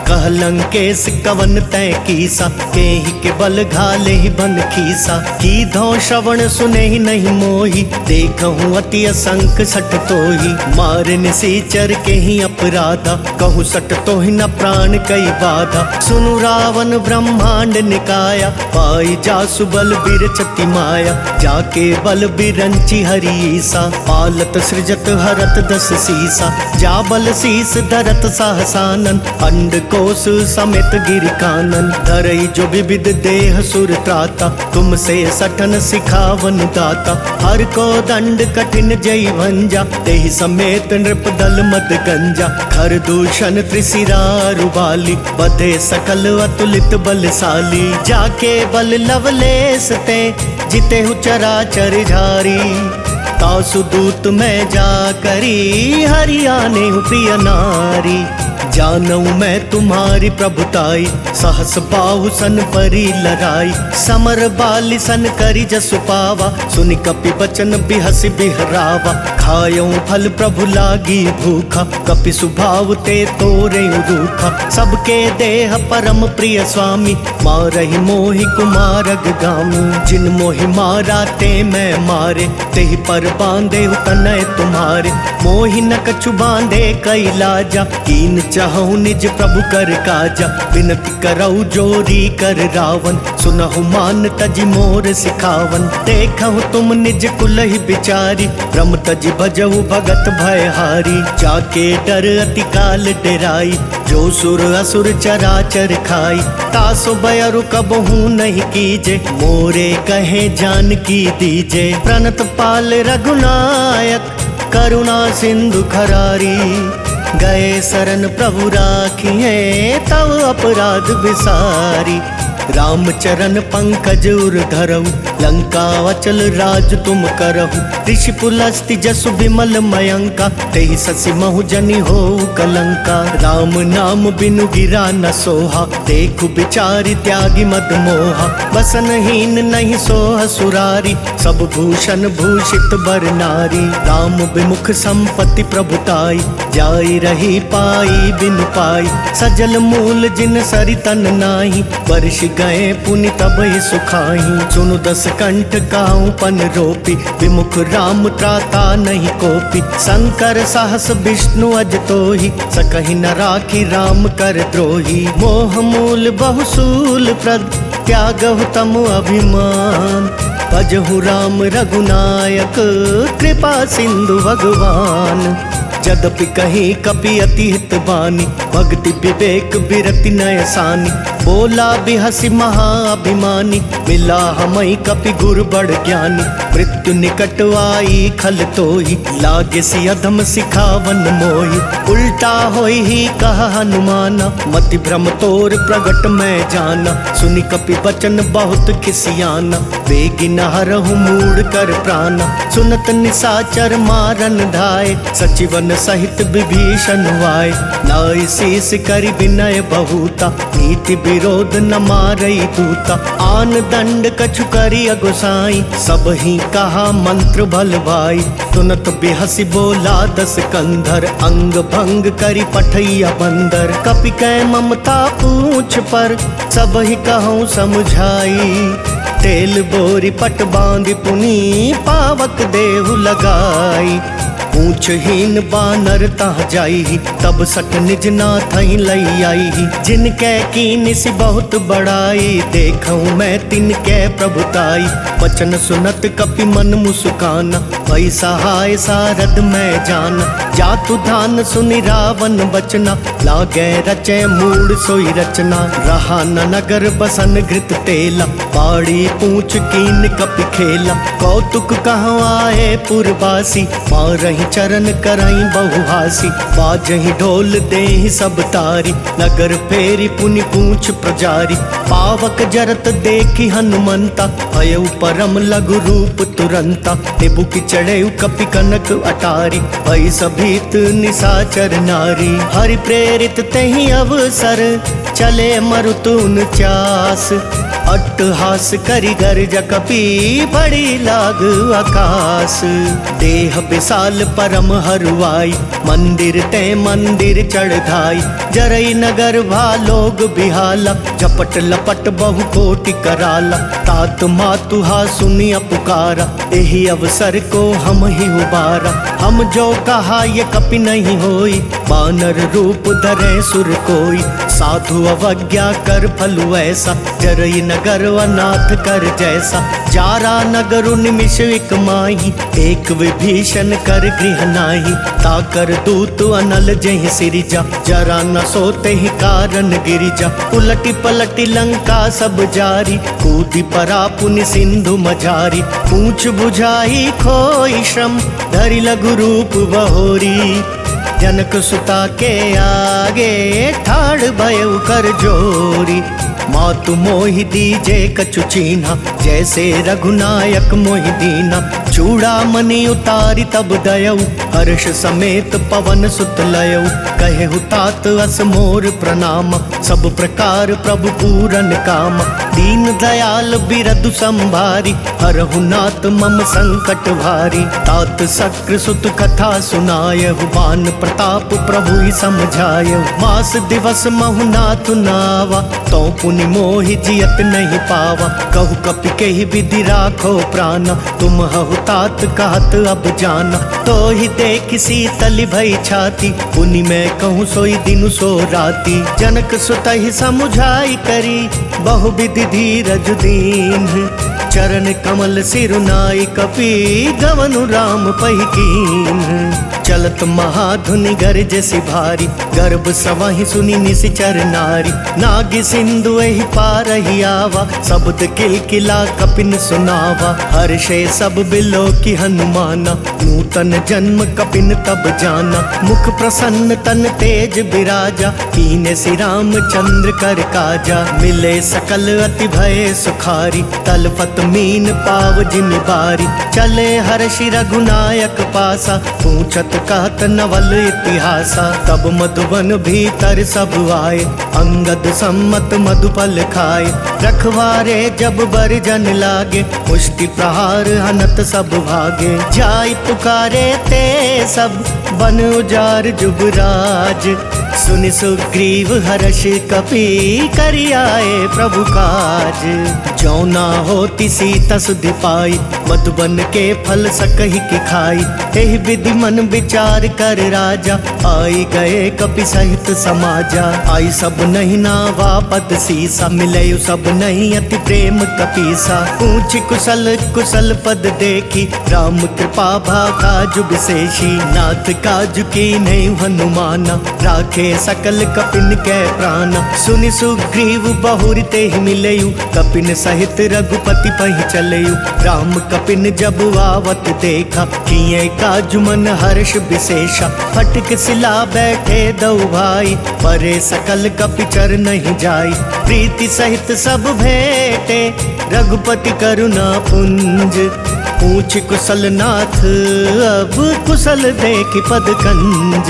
कह लंकेश कवन तै कीसा, केहि के बल घाले ही बन खीसा। की धौ श्रवण सुने ही नहीं मोही, देखहूँ अति असंख सठ तोही। मारे निसीचर के ही अपराधा, कहूँ सठ तो ही न प्राण कई बाधा। सुनु रावण ब्रह्मांड निकाया, पाई जासु बल बिरचति माया। जाके बल बिरंची हरीसा, पालत सृजत हरत 10 सीसा। जा बल शीस धरत सहसानन, अंड कोश समेत गिर कानन। धरई जो विविध देह सुर त्राता, तुमसे सठन सिखावन दाता। हर को दंड कठिन जय भंजा, तेहि समेत नृप दल मद गंजा। खर दूषण त्रिशिरा रुबाली, बधे सकल अतुलित बलशाली। जाके बल लवलेस ते, जिते हु चराचर झारी। तासु दूत में जा करी, हरियाने हूँ प्रिय नारी। जानऊ मैं तुम्हारी प्रभुताई, सहस बाहु सन परी लड़ाई। समर बाली सन करी जसु पावा, सुनि कपि बचन बिहसि बिहरावा। खायऊ फल प्रभु लागी भूखा, कपि सुभाव ते तोरे रूखा। सबके देह परम प्रिय स्वामी, मारहि मोहि कुमारग गामी। जिन मोहि मारा ते मैं मारे, तेहि पर बांधे तनय तुम्हारे। मोहि न कछु बांधे कई लाजा, कीन चाहूँ निज प्रभु कर काजा। विनती करऊ जोरी कर रावण, सुनहु मान तजि मोर सिखावन। देखहु तुम निज कुलहि बिचारी, ब्रह्म तजि भजहु भगत भयहारी। जाके डर अति काल डेराई, जो सुर असुर चराचर खाई। तासो बयरु कबहू नहीं कीजे, मोरे कहे जानकी दीजे। प्रणत पाल रघुनायक, करुणा सिंधु खरारी। गए शरण प्रभु राखिए, तव अपराध विसारी। रामचरण पंकज उर धरऊ, लंका अचल राज तुम करहु। ऋषि पुलस्ति जसु विमल मयंका, तेहि ससि महु जनि हो कलंका। राम नाम बिनु गिरा न सोहा, देखु बिचारी त्यागी मद मोहा। बसनहीन नहीं सोह सुरारी, सब भूषण भूषित बर नारी। राम विमुख संपत्ति प्रभुताई, जाई रही पाई बिनु पाई। सजल मूल जिन सरि तन नाही, वर्ष गए पुनि तब ही सुखाई। सुनु 10 कंठ काहू पन रोपी, विमुख राम त्राता नहीं कोपी। शंकर साहस विष्णु अज तोहि, सकहि न राखी राम कर द्रोही। मोह मूल बहुसूल प्रद, त्यागहु तम अभिमान। भजहु राम रघुनायक, कृपा सिंधु भगवान। जदपि कहीं कपि अति हित बानी, भक्ति विवेक बिरति नय सानी। बोला बिहसी महाअभिमानी, मिला हमई कपि गुर बड़ ज्ञानी। मृत्यु निकट आई खल तोही, लागे सी अधम सिखावन मोही। उल्टा होई ही कहा हनुमाना, मति भ्रम तोर प्रगट मैं जाना। सुनि कपि बचन बहुत खिसियाना, बेगी नहरहु मूड कर प्राणा। सुनत निशाचर मारन धाय, सचिवन सहित विभीषण वाय। नाई शीस करि विनय बहुता, नीति विरोध न मारई दूता। आन दंड कछु करि अगुसाई, सब ही कहा मंत्र भल भाई। सुनत बिहसी बोला दस कंधर, अंग भंग करि पठैया बंदर। कपि कै ममता पूछ पर, सब ही कहूँ समझाई। तेल बोरी पट बांधि पुनी, पावक देहु लगाई। पूछहीन बानर तह जाई, तब सट निज नाथ लई आई। जिनके कीन सी बहुत बड़ाई, देखूं मैं तिनके प्रभुताई। वचन सुनत कपि मन मुस्काना, भई सहाय सारद मैं जाना। जातु धान सुनि रावण बचना, लागे रचे मूड सोई रचना। रहा न नगर बसन घृत तेला, बाड़ी पूछ कीन कपि खेला। कौतुक कहूँ आए पुरवासी, मारही चरण कराई बहुहासी। बाजही ढोल देहि सब तारी, नगर फेरी पुनि पूछ प्रजारी। पावक जरत देखी हनुमंता, भयउ परम लघु रूप तुरंता। निबु की चढ़ेउ कपि कनक अटारी, भई सभीत निशाचर नारी। हरि प्रेरित तेहि अवसर, चले मरुतुन चास। अट्टहास करि गर्ज कपि, बड़ी लाग आकाश। देह विशाल परम हरुआई, मंदिर ते मंदिर चढ़ाई। जरई नगर भालोग बिहाला, झपट लपट बहु कोटि कराला। तात मातुहा सुनिया पुकारा, एहि अवसर को हम ही उबारा। हम जो कहा ये कपि नहीं होई, बानर रूप धरे सुर कोई। साधु अवज्ञा कर फलु ऐसा, जरई नगर अनाथ कर जैसा। जारा नगरु निमिष एक माही, एक विभीषण कर गृह नाही। ताकर दूत अनल जहि सिरिजा, जरा न सोते ही कारण गिरिजा। उलटी पलटी लंका सब जारी, कूदी परा पुनि सिंधु मझारी। पूछ बुझाई खोई श्रम, धरि लघु रूप बहोरी। जनक सुता के आगे, ठाड़ भयउ कर जोरी। मातु मोहि दीजे कछु चीन्हा, जैसे रघुनायक मोहि दीना। चूड़ामणि उतारी तब दयऊ, हर्ष समेत पवन सुत लयऊ। कहेहु तात अस मोर प्रणाम, सब प्रकार प्रभु पूरन काम। दीन दयाल बिरदु संभारी, हरहु नाथ मम संकट भारी। तात शक्र सुत कथा सुनायहु, बान प्रताप प्रभु ही समझायहु। मास दिवस महु नाथ नावा, तो पुनि मोहि जियत नहीं पावा। कहु कपि केहि विधि राखो प्राणा, तुम हहु तात कहत अब जाना। तो ही देख शीतल भई छाती, पुनि मैं कहूँ सोई दिनु सो राती। जनक सुत ही समुझाई करी, बहु विधि धीरज दीन। चरण कमल सिरुनाई कपि, गवनु राम पहि कीन। चलत महाधुनि गरजसि भारी, गर्भ सवहि सुनि निशिचर नारी। नाग सिंधु एहि पारहि आवा, शब्द किलकिला कपिन सुनावा। हर्षे सब बिलो की हनुमाना, नूतन जन्म कपिन तब जाना। मुख प्रसन्न तन तेज बिराजा, कीने सि राम चंद्र कर काजा। मिले सकल अति भय सुखारी, तलफत मीन पाव जिमि बारी। चले हर्षि रघुनायक पासा, पूछत कहत नवल इतिहासा। तब मधुबन भीतर सब आए, अंगद सम्मत मधुफल खाए। रखवारे जब बरजन लागे, मुष्टि प्रहार हनत सब भागे। जाय पुकारे ते सब, बन उजार जुबराज। सुनि सुग्रीव हर्ष कपि, करि आए प्रभु काज। जो ना होती सीता सुधि पाई, मधुबन के फल सकहि की खाई। एहि विधि मन विचार कर राजा, आई गए कपि सहित समाजा। आई सब नहीं नावा पद सीसा, मिले सब नहीं अति प्रेम कपीसा। पूछ कुशल कुशल पद देखी, राम कृपा भागा जुग शेषी। नाथ काज की नहीं हनुमाना, राखे राखे सकल कपिन के प्राण। सुनि सुग्रीव बहुरी ते ही मिलयु, कपिन सहित रघुपति पहि चलयु। राम कपिन जब आवत देखा, किए काजु मन हर्ष विशेषा। फटक सिला बैठे दो भाई, परे सकल कपि चर नहीं जाई। प्रीति सहित सब भेटे, रघुपति करुणा पुंज। पूछ कुशल नाथ अब कुशल देख पद कंज।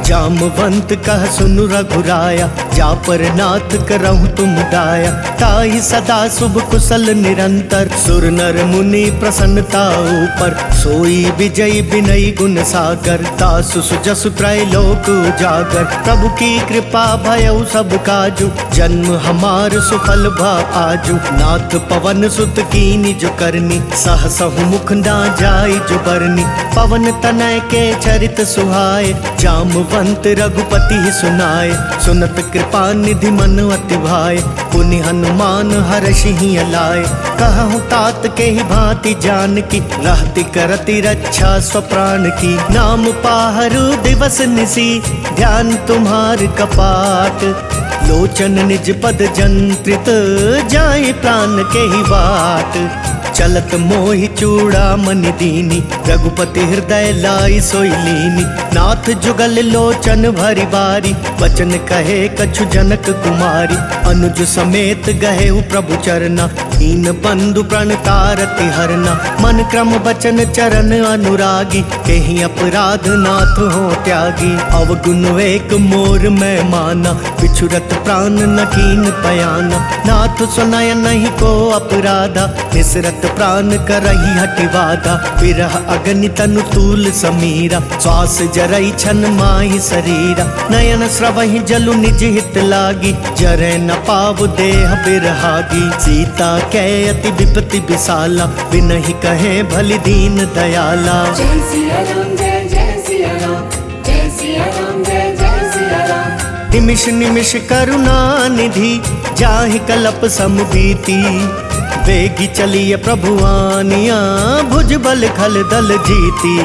जामवंत कह सुनु रघुराया, जा पर नाथ करहु तुम दाया। ताहि सदा शुभ कुशल निरंतर, सुर नर मुनि प्रसन्नता ऊपर। सोई विजयी विनयी गुण सागर, तासु सुजसु त्रैलोक उजागर। प्रभु की कृपा भयउ सब काजु, जन्म हमार सुफल भा आजु। नाथ पवन सुत कीनि जो करनी, सहसहु मुख ना जाई जो बरनी। पवन तनय के चरित सुहाए, जामवंत रघुपति ही सुनाए। सुनत कृपा निधि मन अति भाए, पुनि हनुमान हर्षि ही अलाए। कहूँ तात के ही भांति जानकी, रहती करती रक्षा स्वप्राण की। नाम पाहरु दिवस निसी, ध्यान तुम्हार कपाट। लोचन निज पद जंत्रित, जाए प्राण के ही बाट। चलत मोहि चूड़ामणि दीनी, रघुपति हृदय लाई सोई लीनी। नाथ जुगल लोचन भरी बारी, वचन कहे कछु जनक कुमारी। अनुज समेत गहे प्रभु चरना, दीन बंधु प्रणतारति हरना। मन क्रम बचन चरण अनुरागी, केहि अपराध नाथ हो त्यागी। अवगुण एक मोर मैं माना, बिछुरत प्राण न कीन पयाना। नाथ सुनाय नहीं को अपराधा, निसरत प्राण करही हटि बाधा। विरह अग्नि तनु तूल समीरा, श्वास जरई छन माहि शरीरा। नयन स्रवहि जलु निज हित लागी, जरै न पाव देह बिरहागी। सीता कै अति विपति विशाला, बिनहि कहे भलि दीन दयाला। जय सिया राम जय जय सिया राम, जय सिया राम जय जय सिया राम। निमिष निमिष करुणा निधि, जाहि कलप समबीती। वेगी चलिए प्रभु आनिया, भुज बल खल दल जीती।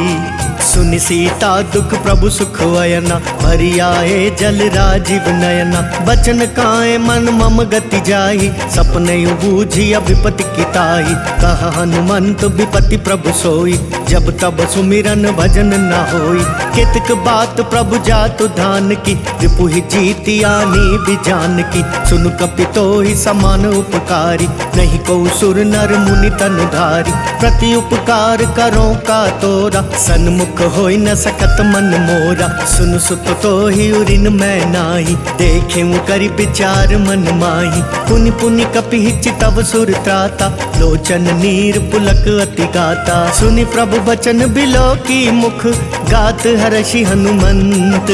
सुनि सीता दुख प्रभु सुख वयना, भरी आए जल राजीव नयना। बचन काए मन मम गति जाहि, सपने बूझी विपति किताही। कह हनुमंत विपति प्रभु सोई, जब तब सुमिरन भजन न होई। कितक बात प्रभु जातु धान की, रिपु ही जीती आनी बिजान की। सुनु कपितो ही समान उपकारी, नहीं को सुर नर मुनि तन धारी। प्रति उपकार करो का तोरा, सन्मुख होई न सकत मन मोरा। सुन सुत तो ही उरिन मैं नाही, देखे करि विचार मन माही। पुनि पुनि कपि चितव सुर त्राता, लोचन नीर पुलक अति गाता। सुनि प्रभु बचन बिलो की मुख, गात हर्षि हनुमंत।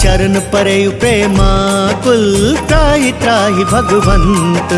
चरण परे प्रेमा कुल, त्राहि त्राहि भगवंत।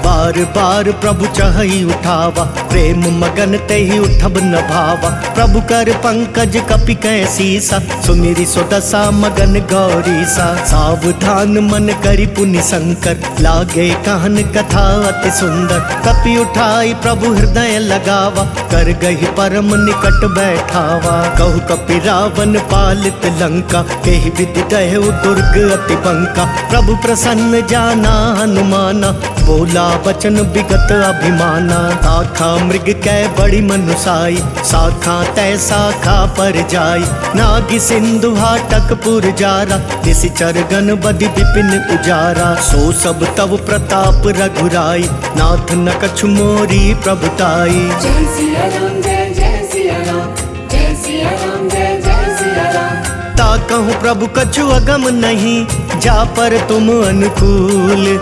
बार बार प्रभु चहई उठावा, प्रेम मगन ते ही उठब न भावा। प्रभु कर पंकज कपि कै सीसा, सुमिरि सुदशा मगन गौरीसा। सावधान मन करि पुनि शंकर, लागे कहन कथा अति सुंदर। कपि उठाई प्रभु हृदय लगावा, कर गही परम निकट बैठावा। कहु कपि रावण पालित लंका, केहि विधि दहु दुर्ग अति बंका। प्रभु प्रसन्न जाना हनुमाना, बोला बचन विगत अभिमाना। शाखा मृग कै बड़ी मनुसाई, शाखा तय शाखा पर जाई। नागी सिंधु हाटक पुर जारा, निशिचर गण बदि विपिन उजारा। सो सब तव प्रताप रघुराई, नाथ न कछु मोरी प्रभुताई। जय सिया राम जय जय सिया राम, जय सिया राम जय जय सिया राम। ता कहूँ प्रभु कछु अगम नहीं, जा पर तुम अनुकूल।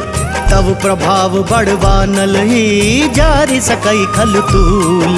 तब प्रभाव बढ़वा नल ही, जारि सकई खल तूल।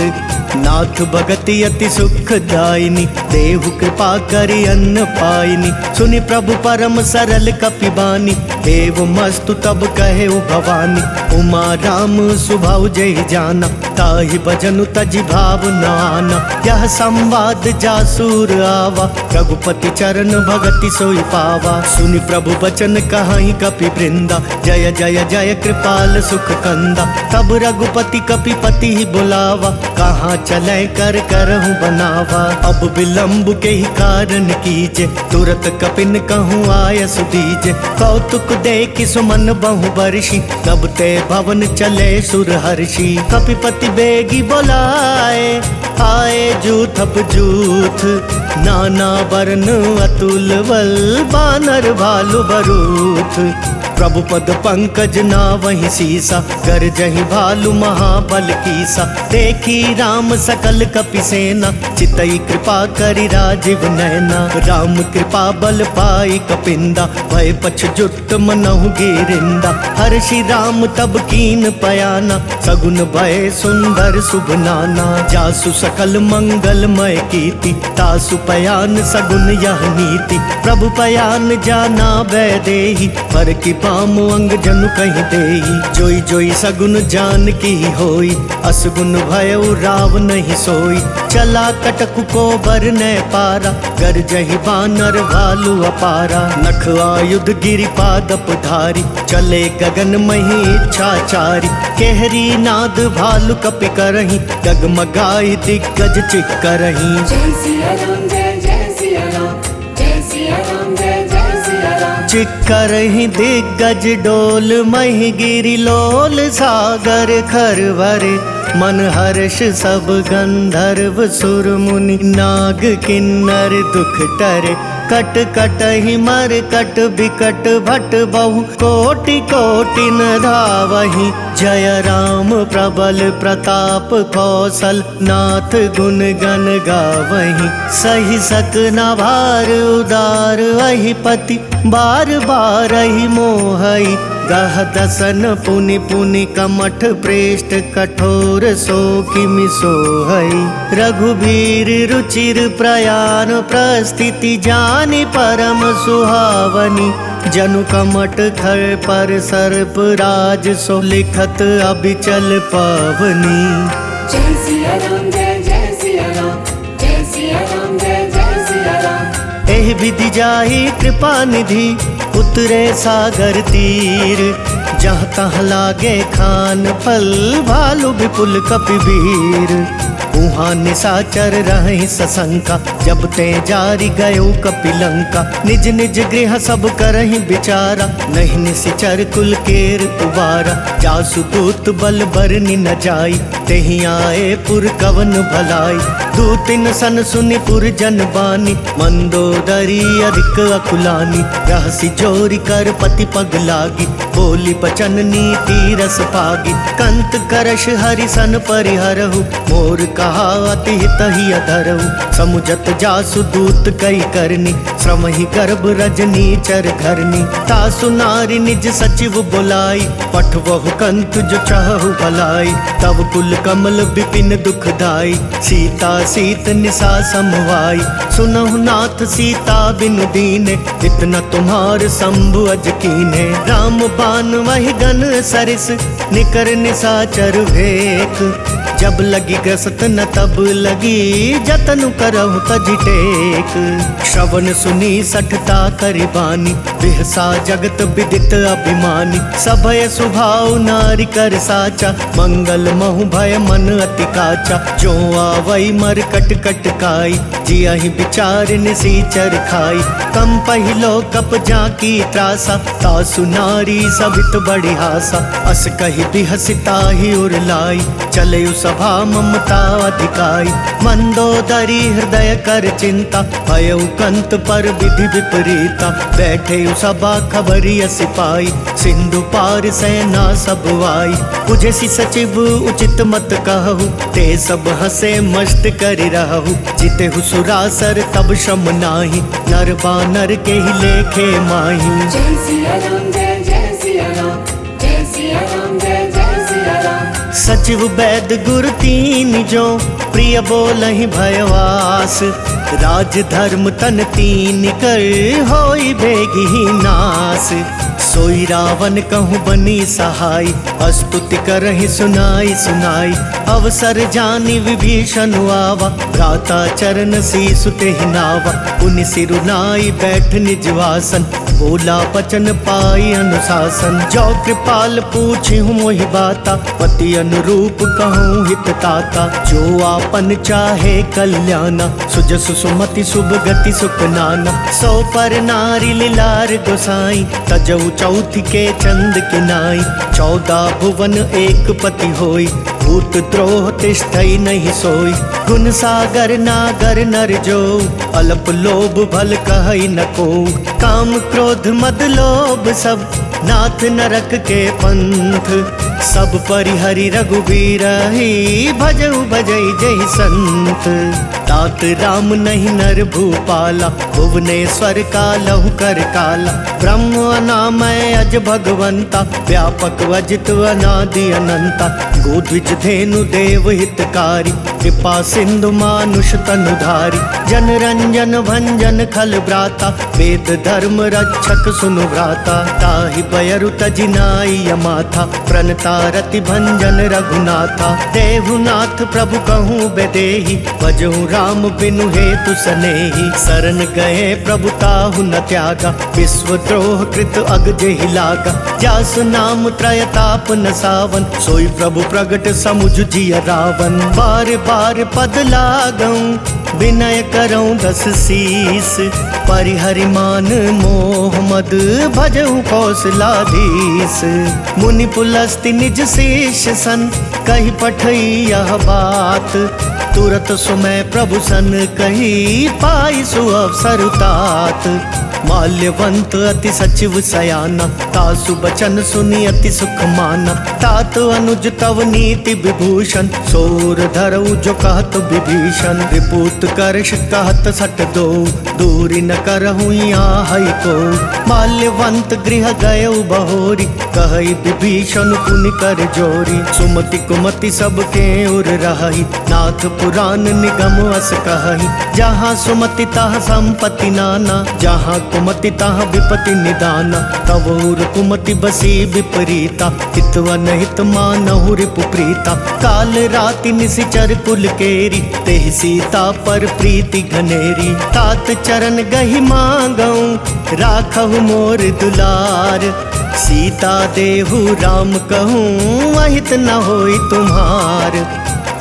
नाथ भगति अति सुखदायिनी, देहु कृपा करि अन्न पाइनी। सुनि प्रभु परम सरल कपिबानी, देव मस्तु तब कहे भवानी। उमा राम सुभाव जय जाना, ताहि भजनु तजि भाव न आना। यह संवाद जासूर आवा, रघुपति चरण भगति सोई पावा। सुनि प्रभु बचन कहाई कपि वृंदा, जय जय जय कृपाल सुख कंदा। तब रघुपति कपिपति ही बुलावा, कहाँ चले कर करहूँ बनावा। अब विलम्ब के ही कारण कीजे, तुरत कपिन कहूँ आय सुदीजे। कौतुक देख सुमन बहु बरसी, तब ते भवन चले सुर हर्षि। कपिपति बेगी बोलाए, आए जूथप जूथ, नाना वर्ण अतुल बल, बानर भालु बरूथ। प्रभु पद पंकज ना वही सीसा, गरजहि भालु महाबल कीसा। देखी राम सकल कपि सेना, चितई कृपा करि राजीव नैना। राम कृपा बल पाई कपिंदा, भय पछ जुट मनहु गिरिंदा। हर्षि राम तब कीन पयाना, सगुन भय सुंदर शुभ नाना। जासु सकल मंगलमय कीर्ति, तासु पयान सगुन यह नीति। प्रभु पयान जाना वैदेही, पर की पाम अंग जनु कहीं देही। जोई जोई सगुन जान की होई, असगुन भयउ राव नहीं सोई। चला कटकु को बर न पारा, गरजहि बानर भालु अपारा। नख आयुध गिरि पादप धारी, चले गगन मही इच्छाचारी। केहरी नाद भालु कपि करही, डगमगाई दिग्गज चिक करही। जय सिया राम जय जय सिया राम, जय सिया राम जय जय सिया राम। चिक्करहि दिग्गज डोल, महि गिरि लोल सागर खरवरे। मन हर्ष सब गंधर्व सुर मुनि, नाग किन्नर दुख टरे। कट कटहि मर कट बिकट भट बहु, कोटि कोटि न धावहि। जय राम प्रबल प्रताप कौशल, नाथ गुण गण गावहि। सही सक न भार उदार अहिपति, बार बार ही मोहई। गह दसन पुनि पुनि कमठ प्रेष्ठ, कठोर सो किमि सोहई। रघुबीर रुचिर प्रयाण प्रस्थिति, जानि परम सुहावनी। जनु कमठ खर पर सर्प राज, सो लिखत अबिचल पावनी। जय सिया राम जय जय सिया राम, जय सिया राम जय जय सिया राम। एहि विधि जाहि कृपा निधि, उतरे सागर तीर। जहाँ तहाँ लागे खान फल, भालु विपुल कपिवीर। उहाँ निशाचर रहि सशंका, जब ते जारी गयो कपिलंका। निज निज गृह सब करहि विचारा, नहीं निशिचर कुल केर उबारा। जासु दूत बल बरनि न जाई, तेहि आए पुर कवन भलाई। दूतिन सन सुनि पुर जन बानी, मंदोदरी अधिक अकुलानी। रहसि जोरी कर पति पग लागी, बोली बचन नीति रस पागी। कंत करश हरि सन परिहरहु, मोर कहा अति हित ही अधरहु। समुझत जासु दूत कई करनी, श्रम ही गर्भ रजनी चर घरनी। तासु नारी निज सचिव बुलाई, पठवहु कंत जो चाहु भलाई। तब कुल कमल विपिन दुखदाई, सीता सीत निशा समवाई। सुनहु नाथ सीता बिनु दीने, इतना तुम्हार शंभु अज कीने। राम बान वही गन सरिस, निकर निशाचर भेक। जब लगी ग्रसत न तब लगी, जतनु करहु तजि टेक। श्रवण सुनी सठता करि बानी, बिहसा जगत विदित अभिमानी। सभय सुभाव नारी कर साचा, मंगल महु भय मन अति काचा। जो आवई मर कट कट काई, जियहि विचार निसीचर खाई। कम पहिलो कप जाकी त्रासा, तासु नारी सबित बड़ी हासा। अस कहि बिहसिता ही उरलाई, चले सभा ममता अधिकाई। मंदोदरी हृदय कर चिंता, भयउ कंत पर विधि विपरीता। बैठे सभा खबरी सिपाही, सिंधु पार सेना सब आई। बुझेसी सचिव उचित मत कहु, ते सब हसे मस्त करि रहु। जितेहु सुरासर तब श्रम नाही, नर बानर के ही लेखे माही। जय सिया राम जय जय सिया राम, जय सिया राम जय जय सिया राम। सचिव वैद गुर तीन जो, प्रिय बोलहि भयवास। राज धर्म तन तीन कर, होई बेगी ही नास। सोई रावण कहूँ बनी सहाय, स्तुति करहि सुनाई सुनाई। अवसर जानी विभीषण आवा, भ्राता चरण शीसु तेहि नावा। पुनि सिरु नाई बैठ निज वासन, बोला बचन पाई अनुशासन। जो कृपाल पूछी हूँ मोहि बाता, पति अनुरूप कहूँ हित ताता। जो आपन चाहे कल्याणा, सुजस सुमति शुभ गति सुख नाना। सो पर नारी लीलार गोसाई, तजऊ चौथ के चंद किनाई। 14 भुवन एक पति होई, भूत द्रोह तिष्ठई नहीं सोई। गुण सागर नागर नर जो, अल्प लोभ भल कहई न को। काम क्रोध मद लोभ सब, नाथ नरक के पंथ। सब परिहरि रघुबीर ही, भजऊ भजई जय संत। तात राम नहीं नर भूपाला, भुवनेश्वर कालहु कर काला। ब्रह्म अनामय अज भगवंता, व्यापक वजित अनादि अनंता। गोद्विज धेनु देव हितकारी, कृपा सिंधु मानुष तनुधारी। जन रंजन भंजन खल ब्राता, वेद धर्म रक्षक सुनु व्राता। ताहि बयरु तजिनाई यमाथा, प्रणता रति भंजन रघुनाथा। देहुनाथ प्रभु कहूँ बेदेहि, भजहु राम बिनु हेतु सनेहि। शरण गए प्रभु ताहु न त्यागा, विश्व द्रोह कृत अग जेहि लागा। जासु नाम त्रयताप न सावन, सोई प्रभु प्रगट समुझ जिय रावण। बार बार पद लागऊं, विनय करऊं 10 शीस। परिहरि मान मोह मद, भजहु कौशलाधीश। मुनि पुलस्ति निज शेष सन, कही पठई यह बात। तुरत सुमय प्रभु सन कही, पाई सुअवसर तात। माल्यवंत अति सचिव सयाना, तासु बचन सुनी अति सुख माना। तात अनुज तव नीति विभूषण, सोर धरऊ जो कहत विभीषण। विपूत करश कहत सट दो, दूरी न करहु यहाँ को। माल्यवंत गृह गयऊ बहोरी, कहई विभीषण पुनि कर जोरी। सुमति कुमति सबके उर रही, नाथ पुराण निगम अस कहई। जहाँ सुमति तहाँ संपत्ति नाना, जहाँ कुमति तहाँ विपति निदाना। तवोर कुमति बसी विपरीता, हितवन हित मानहु रिपु प्रीता। काल राति निशिचर कुल केरी, तेहि सीता पर प्रीति घनेरी। तात चरण गहि मांगऊं, राखहु मोर दुलार। सीता देहु राम कहूँ, अहित न होई तुम्हार।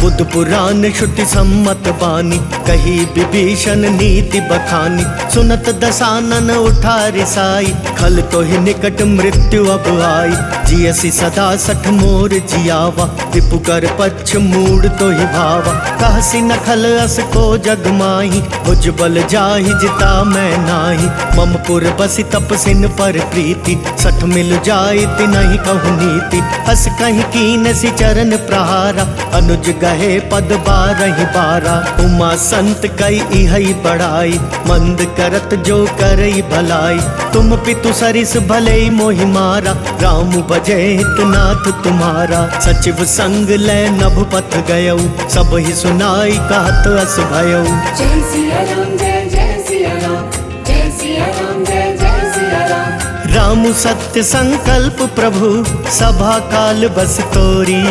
बुद्ध पुराण श्रुति सम्मत बानी, कही विभीषण नीति बखानी। सुनत दसानन उठा रिसाई, खल तो ही निकट मृत्यु अब आई। जियसी सदा 60 मोर जियावा, रिपु कर पक्ष मूड तो ही भावा। कहसी न खल अस को जग माही, भुज बल जाहि जिता मैं नाही। मम पुर बसी तपसिन पर प्रीति, 60 मिल जाई तिनहि कहु नीति। हस कहीं कीन सी चरण प्रहारा, अनुज गहे पद 12 12। उमा संत कई इहई बड़ाई, मंद करत जो करई भलाई। तुम पितु सरिस भले मोहि मारा, राम बजे हितनाथ तुम्हारा। सचिव संग ले नभ पथ गयऊ, सब ही सुनाई कहत अस भयऊ। जय सिया राम जय जय सिया राम, जय सिया राम जय जय सिया राम। राम सत्य संकल्प प्रभु, सभा काल बस तोरी।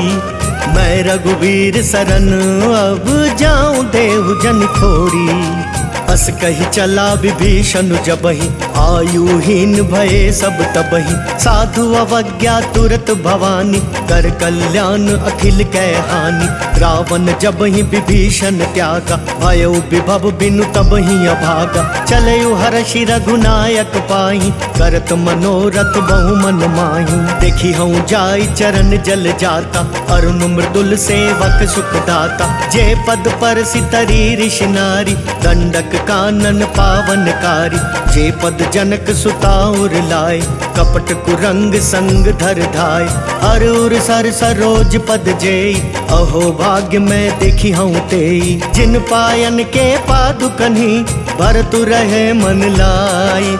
मैं रघुवीर शरण अब जाऊं देहु जन खोरी। अस कही चला विभीषण जबहि, आयुहीन भये सब तबहि। साधु अवज्ञा तुरत भवानी, कर कल्याण अखिल कै हानि। रावण जबहि विभीषण त्यागा, भयो विभव बिनु तबहि अभागा। चलयु हर्षि रघुनायक पाहि, करत मनोरथ बहु मन माहि। देखी हूँ जाई चरण जल जाता, अरुण मृदुल सेवक सुख दाता। जे पद पर सितरी ऋषि नारी, दंडक कानन पावनकारी। जे पद जनक सुताउर लाए, कपट कुरंग संग धर धाय। हर उर सर सरोज पद जेई, अहो भाग्य मैं देखी हूँ तेई। जिन पायन के पादुकन्ही, भरतु रहे मन लाई।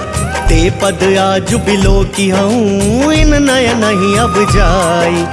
ते पद आज बिलो की हूँ, इन नयन नहीं अब जाई।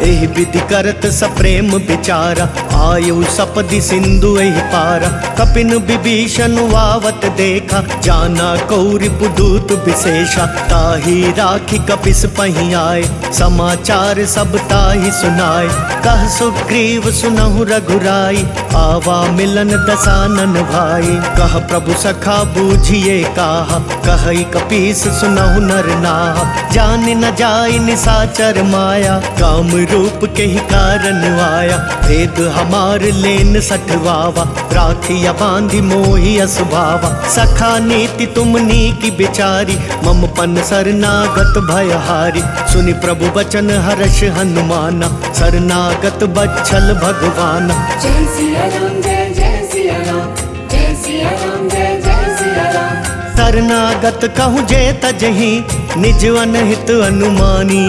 एहि विधि करत सप्रेम विचारा, आयु सपदि सिंधु एहि पारा। कपिन विभीषण वावत देखा, जाना कौरि पुदूत विशेषा। ताहि राखी कपिस पहि आए, समाचार सब ताहि सुनाए। कह सुग्रीव सुनहु रघुराई, आवा मिलन दसानन भाई। कह प्रभु सखा बूझिए काहा, कहई कपीस सुनहु नर नाहा। जान न जाय निसाचर माया, काम रूप के ही कारण आया। भेद हमार लेन सठवावा, राखिया बांधी मोहि असुभावा। सखा नीति तुमनी की बिचारी, मम पन शरणागत भयहारी। सुनि प्रभु बचन हर्ष हनुमाना, शरणागत बच्छल भगवाना। जय सिया राम जय जय सिया राम, जय सिया राम जय जय सिया राम। शरणागत कहूँ जे तजहि, निज अनहित अनुमानी।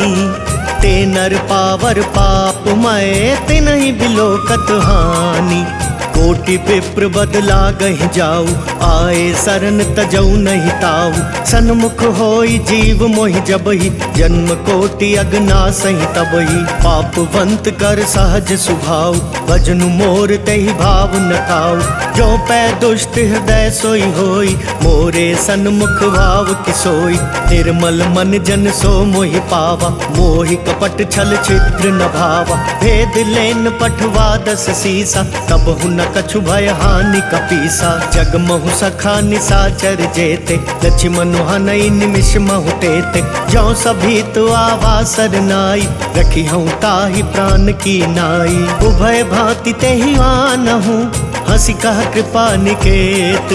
ते नर पावर पाप मय, तिनहि बिलोकत हानि। कोटि विप्र बदला गहि जाऊ, आए शरण तजऊ नहीं ताऊ। सन्मुख होई जीव मोहि जबहि, जन्म कोटि अगना सहि तबहि। पापवंत कर सहज सुभाऊ, भजनु मोर तेहि भाव न खाऊ। जो पै दुष्ट हृदय सोई होई, मोरे सन्मुख भाव किसोई। निर्मल मन जन सो मोहि पावा, मोहि कपट छल छिद्र न भावा। भेद लेन पठवा दस सीसा, तब हुन कछु भय हानि कपीसा। जग महु सखा निसाचर जेते, लक्ष्मण हनई निमिष महु तेते। जो सभी तो आवा सरनाई, रखी हूँ ताहि प्राण की नाई। उभय भांति तेहि आनहु, हंसी कह कृपा निकेत।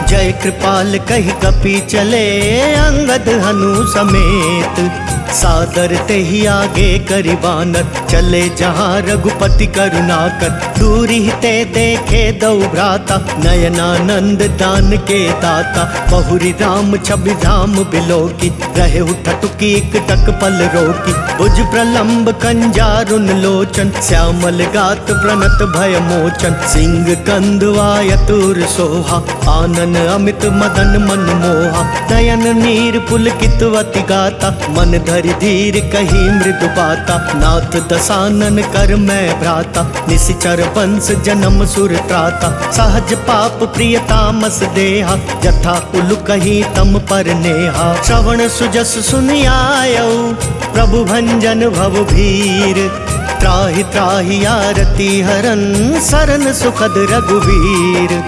जय कृपाल कहि कपि चले, अंगद हनु समेत। सादर तेहि आगे करि बानर, चले जहाँ रघुपति करुणाकर। दूरी ते देखे दो भ्राता, नयनानंद दान के दाता। बहुरी राम छवि धाम बिलोकी, रहे ठटुकी एक टक पल रोकी। भुज प्रलंब कंजारुन लोचन, श्यामल गात प्रणत भय मोचन। सिंह कंद वायतुर सोहा, आनन अमित मदन मन मोहा। नयन नीर पुलकित वति गाता, मन धरि धीर कही मृदु बाता। नाथ दसानन कर मैं भ्राता, निशिचर वंश जन्म सुर त्राता। सहज पाप प्रिय तामस देहा, जथा उलु कही तम पर नेहा। श्रवण सुजस सुनि आयौ, प्रभु भंजन भव भीर। त्राहि त्राहि आरती हरन, सरन सुखद रघुवीर।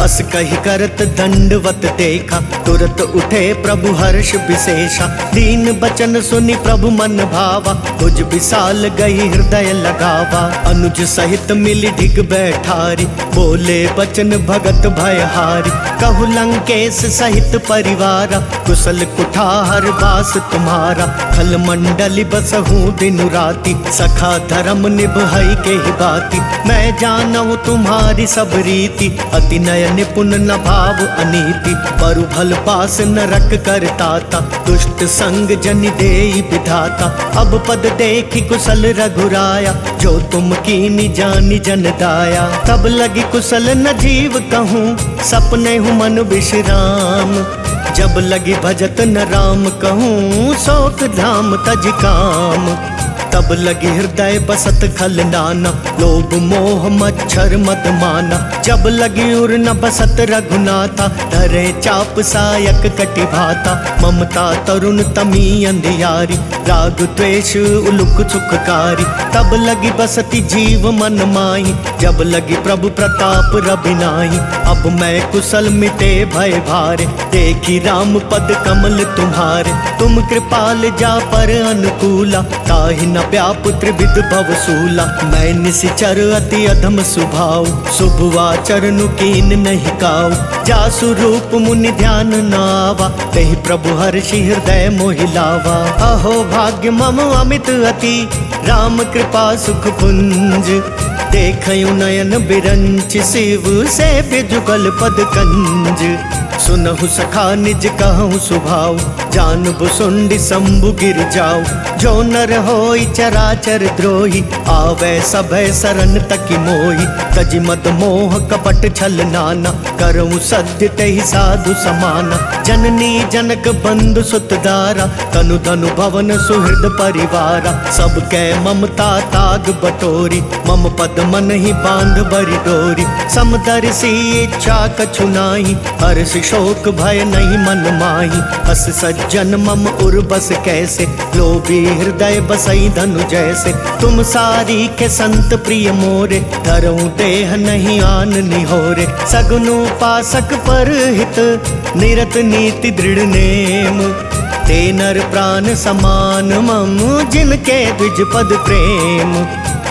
अस कहि करत दंडवत देखा, तुरत उठे प्रभु हर्ष विशेषा। दीन बचन सुनि प्रभु मन भावा, भुज विशाल गई हृदय लगावा। अनुज सहित मिली ढिग बैठारी, बोले बचन भगत भयहारी। कहु लंकेश सहित परिवारा, कुशल कुठार बास तुम्हारा। खल मंडली बसहु दिनु राति, सखा धर्म निभई के ही बाती। मैं जानहु तुम्हारी सब रीति, अति नय निपुण न भाव अनीति। बरु भल पास नरक करताता, दुष्ट संग जन देई विधाता। अब पद देखी कुशल रघुराया, जो तुम कीनी जानी जन दाया। तब लगी कुशल न जीव कहूँ, सपने हूँ मन विश्राम। जब लगी भजत न राम कहूँ, शोक धाम तज काम। तब लगी हृदय बसत खल नाना, लोभ मोह मच्छर मद माना। जब लगी उर न बसत रघुनाथा, धरे चाप सायक कटि भाता। ममता तरुण तमी अंधियारी, राग द्वेष उलुक सुखकारी। तब लगी बसती जीव मन माही, जब लगी प्रभु प्रताप रबिनाही। अब मैं कुशल मिटे भय भारे, देखी राम पद कमल तुम्हारे। तुम कृपाल जा पर अनुकूला, ताहि न व्यापुत्र विद भवसूला। मैं निशिचर अति अधम सुभाव, शुभ आचरण कीन नहीं काऊ। जासु रूप मुनि ध्यान नावा, तेहि प्रभु हर्षि हृदय मोहि लावा। अहो भाग्य मम अमित अति, राम कृपा सुख पुंज। देखयु नयन बिरंच शिव, से जुगल पद कंज। सुनहु सखा निज कहूँ सुभाव, जानबु सुंडी शंभु गिर जाऊ। जो नर होई चराचर द्रोही, आवे सभय सरन तकी मोही। तजि मद मोह कपट छल नाना, करऊँ सत्य तेहि साधु समाना। जननी जनक बंधु सुतदारा, तनु धनु भवन सुहृद परिवारा। सब कै ममता ताग बटोरी, मम पद मन ही बांध बरी डोरी। समदर्शी इच्छा कछु नाही, हर्ष शोक भय नहीं मन माही। अस सज्जन मम उर बस कैसे, लोभी हृदय बसई धनु जैसे। तुम सारी के संत प्रिय मोरे, धरऊं देह नहीं आन निहोरे। सगुन उपासक पर हित, निरत नीति दृढ़ नेम। ते नर प्राण समान मम, जिनके द्विज पद प्रेम।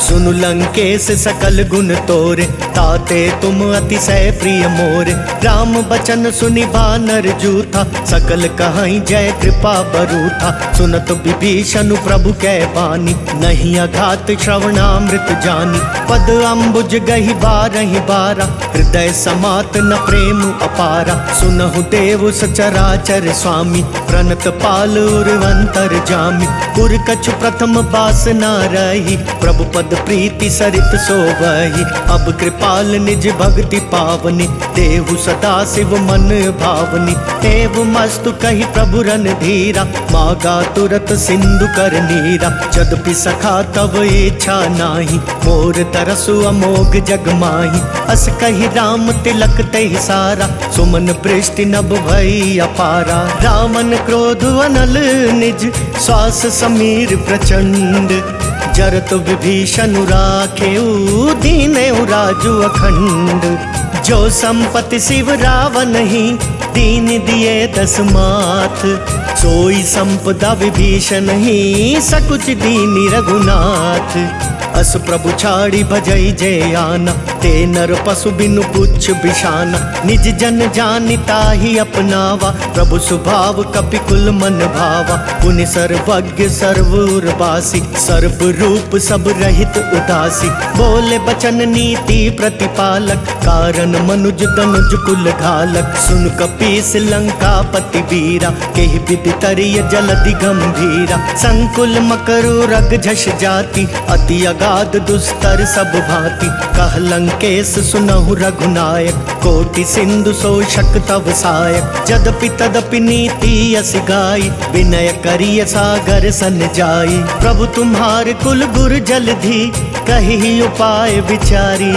सुनु लंकेश सकल गुण तोरे, ताते तुम अतिशय प्रिय मोरे। राम बचन सुनि बानर जूथा, सकल कहाई जय कृपा बरूथा। सुनत विभीषण प्रभु कै बानी, नहीं अघात श्रवणामृत जानी। पद अम्बुज गहि बारहि बारा, हृदय समात न प्रेम अपारा। सुनहु देव सचराचर स्वामी, प्रणत पाल उर्वंतर जामी। पुर कछु प्रथम बास न रही, प्रभु पद प्रीति सरित सोवही। अब कृपाल निज भक्ति पावनी, देहु सदा शिव मन भावनी। एव मस्तु कही प्रभु रन धीरा, मागा तुरत सिंधु कर नीरा। यद्यपि सखा तब इच्छा नाही, मोर तरसु अमोघ जग माही। अस कही राम तिलक तहि सारा, सुमन पृष्टि नभ भई अपारा। रावण क्रोध अनल निज, श्वास समीर प्रचंड। जरत विभीषण राखेऊ, दीनेऊ राजु अखंड। जो संपत्ति शिव रावण ही, दीन दिए दस माथ। सोई संपदा विभीषण ही, सकुच दीनी रघुनाथ। अस प्रभु छाड़ी भजई जय आना, ते नर पशु बिनु पुच्छ बिछाना। निज जन जानिता ही अपनावा, प्रभु स्वभाव कपि कुल मन भावा। पुनि सर्वज्ञ सर्वउर्वासी, सर्व रूप सब रहित उदासी। बोले बचन नीति प्रतिपालक, कारण मनुज तनुज कुल घालक। सुन कपीस लंका पति वीरा, केहि विधि तरिय जलधि गंभीरा। संकुल मकरु रग झष जाति, अति अगाध दुस्तर सब भांति। कह लंकेश सुनहु रघुनायक, कोटि सिंधु शोषक तव सायक। जदपि तदपि नीति यस गाई, विनय करिय सागर सन जाई। प्रभु तुम्हार कुल गुर जलधि, कही उपाय विचारी।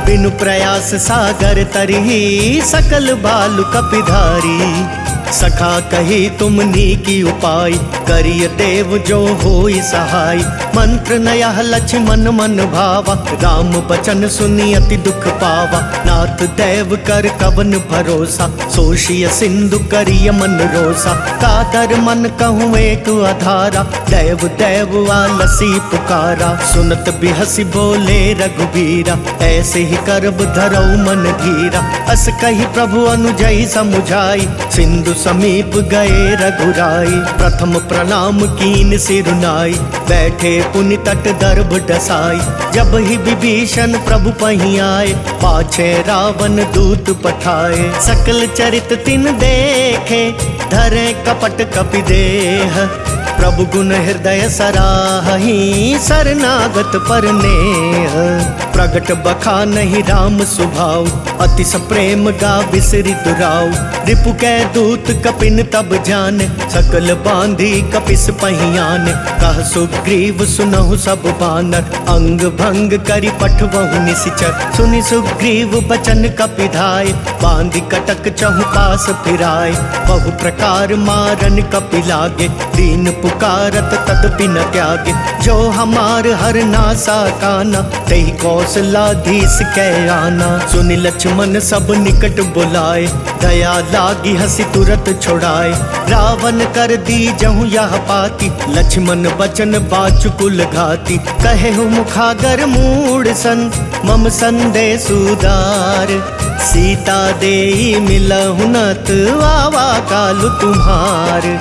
बिनु प्रयास सागर तरही, सकल बालु कपिधारी। सखा कही तुमनी की उपाय, करिय देव जो होई सहाय। मंत्र नयह लक्ष्मण मन भावा, राम बचन सुनी अति दुख पावा। नाथ देव कर कवन भरोसा, सोशिय सिंधु करिय मन रोसा। कातर मन कहूँ एक आधारा, देव देव आलसी पुकारा। सुनत बिहसी बोले रघुबीरा, ऐसे ही करब धरऊ मन धीरा। अस कही प्रभु अनुजई समुझाई, सिंधु समीप गए रघुराई। प्रथम प्रणाम कीन सिरुनाई, बैठे पुनि तट दर्भ डसाई। जब ही विभीषण प्रभु पही आए, पाछे रावण दूत पठाए। सकल चरित तिन देखे, धरे कपट कपि देह। प्रभु गुण हृदय सराही, शरणागत पर नेह। प्रगट बखा नहीं राम स्वभाव, अतिश प्रेम गा विसरित राव। रिपु कै दूत कपिन तब जाने, सकल बांधी कपिस पहियाने। कह सुग्रीव सुनहु सब बानर, अंग भंग करि पठवहु निशिचर। सुनि सुग्रीव बचन कपिधाय, बांधी कटक चहु पास फिराय। बहु प्रकार मारन कपि लागे, दीन पुकारत तदपि न त्यागे। जो हमार हर नासा काना, तेहि कौशलाधीश कै आना। सुनि लक्ष्मण सब निकट बुलाए, दया लागी हसी तुरत छुड़ाए। रावण कर दी जहु यह पाती, लक्ष्मण बचन बाचुकुल घाती। कहे हूँ मुखागर मूड सन, मम संदेश उदार। सीता देई मिलहु नत, आवा कालु तुम्हार।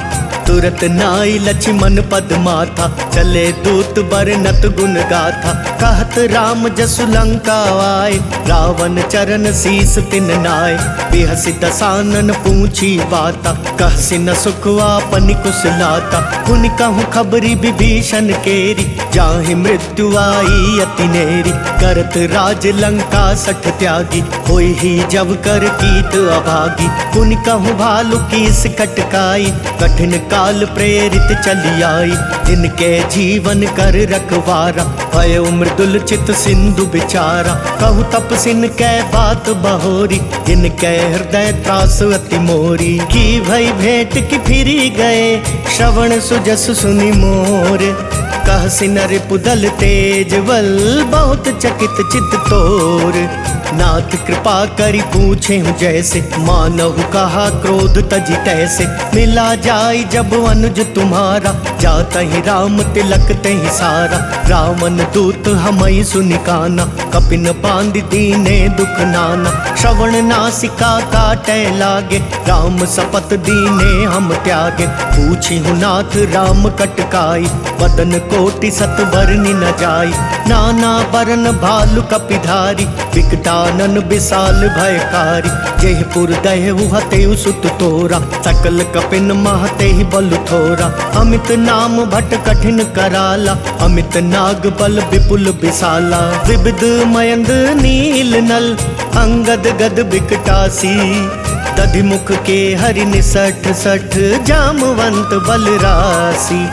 तुरत नाई लक्ष्मण पद माथा, चले दूत बरनत गुण गाथा। कहत राम जसु लंका आए, रावण चरण शीस तिन नाय। बिहसि दसानन पूछी बाता, कहसि न सुख आपनि कुशलाता। पुनि कहूँ खबरी विभीषण केरी, जाहि मृत्यु आई अति नेरी। करत राज लंका सठ त्यागी, होई ही जब कर कीट अभागी। पुनि कहूँ भालु कीस कटकाई, कठिन काल प्रेरित चली आई, जिनके जीवन कर रखवारा, भय मृदुल चित सिंधु बिचारा, कहु तपसिन कै बात बहोरी, जिनके हृदय त्रास अति मोरी, की भई भेंट की फिरी गए, श्रवण सुजस सुनि मोर, कहसि नर पुदल तेज बल, बहुत चकित चित तोर, नाथ कृपा करी पूछे हूँ जैसे, मानव कहा क्रोध तजी तैसे, मिला जाई जब अनुज तुम्हारा, जाता ही राम तिलक ते ही सारा, रावण दूत हमई सुनिकाना, कपिन बांध दीने दुख नाना, श्रवण नासिका काटे लागे, राम सपत दीने हम त्यागे, पूछी हूँ नाथ राम कटकाई, बदन कोटि सत बरनि न जाई, नाना बरन भालु कपिधारी, विकटानन विशाल भयकारी, जयपुर दहु हतेउ सुत तोरा, सकल कपिन महते ही बल थोरा, अमित नाम भट कठिन कराला, अमित नाग बल विपुल विशाला, विविध मयंद नील नल, अंगद गद विकटासी, दधिमुख के हरि निसठ सठ, जामवंत बलरासी,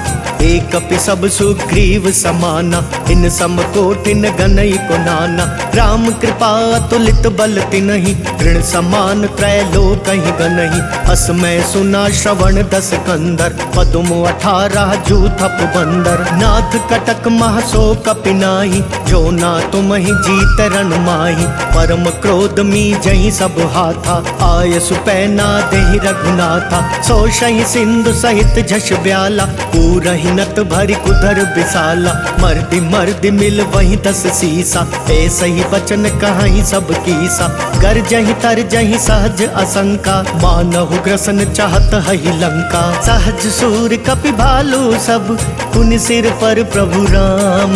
एक कपि सब सुग्रीव समाना, इन सम कोटिन गनई को नाना, राम कृपा अतुलित बल तिनहि, ऋण समान त्रैलोक कहीं गनहि, अस मैं सुना श्रवण दस कंदर, पदुम 18 जूथप बंदर, नाथ कटक महसो कपि नाही, जो ना तुम ही जीत रण माही, परम क्रोध मी जही सब हाथा, आय सुपैना देहि रघुनाथा, सो सही सिंधु सहित झष ब्याला, पूरहि नत भरी कुधर विशाला, मर्दि मर्दि मिल वही 10 सीसा, ऐसे ही वचन कहीं सब कीसा, गर जही तर जही सहज असंका, मानहु ग्रसन चाहत हई लंका, सहज सूर कपि भालू सब, पुनि सिर पर प्रभु राम,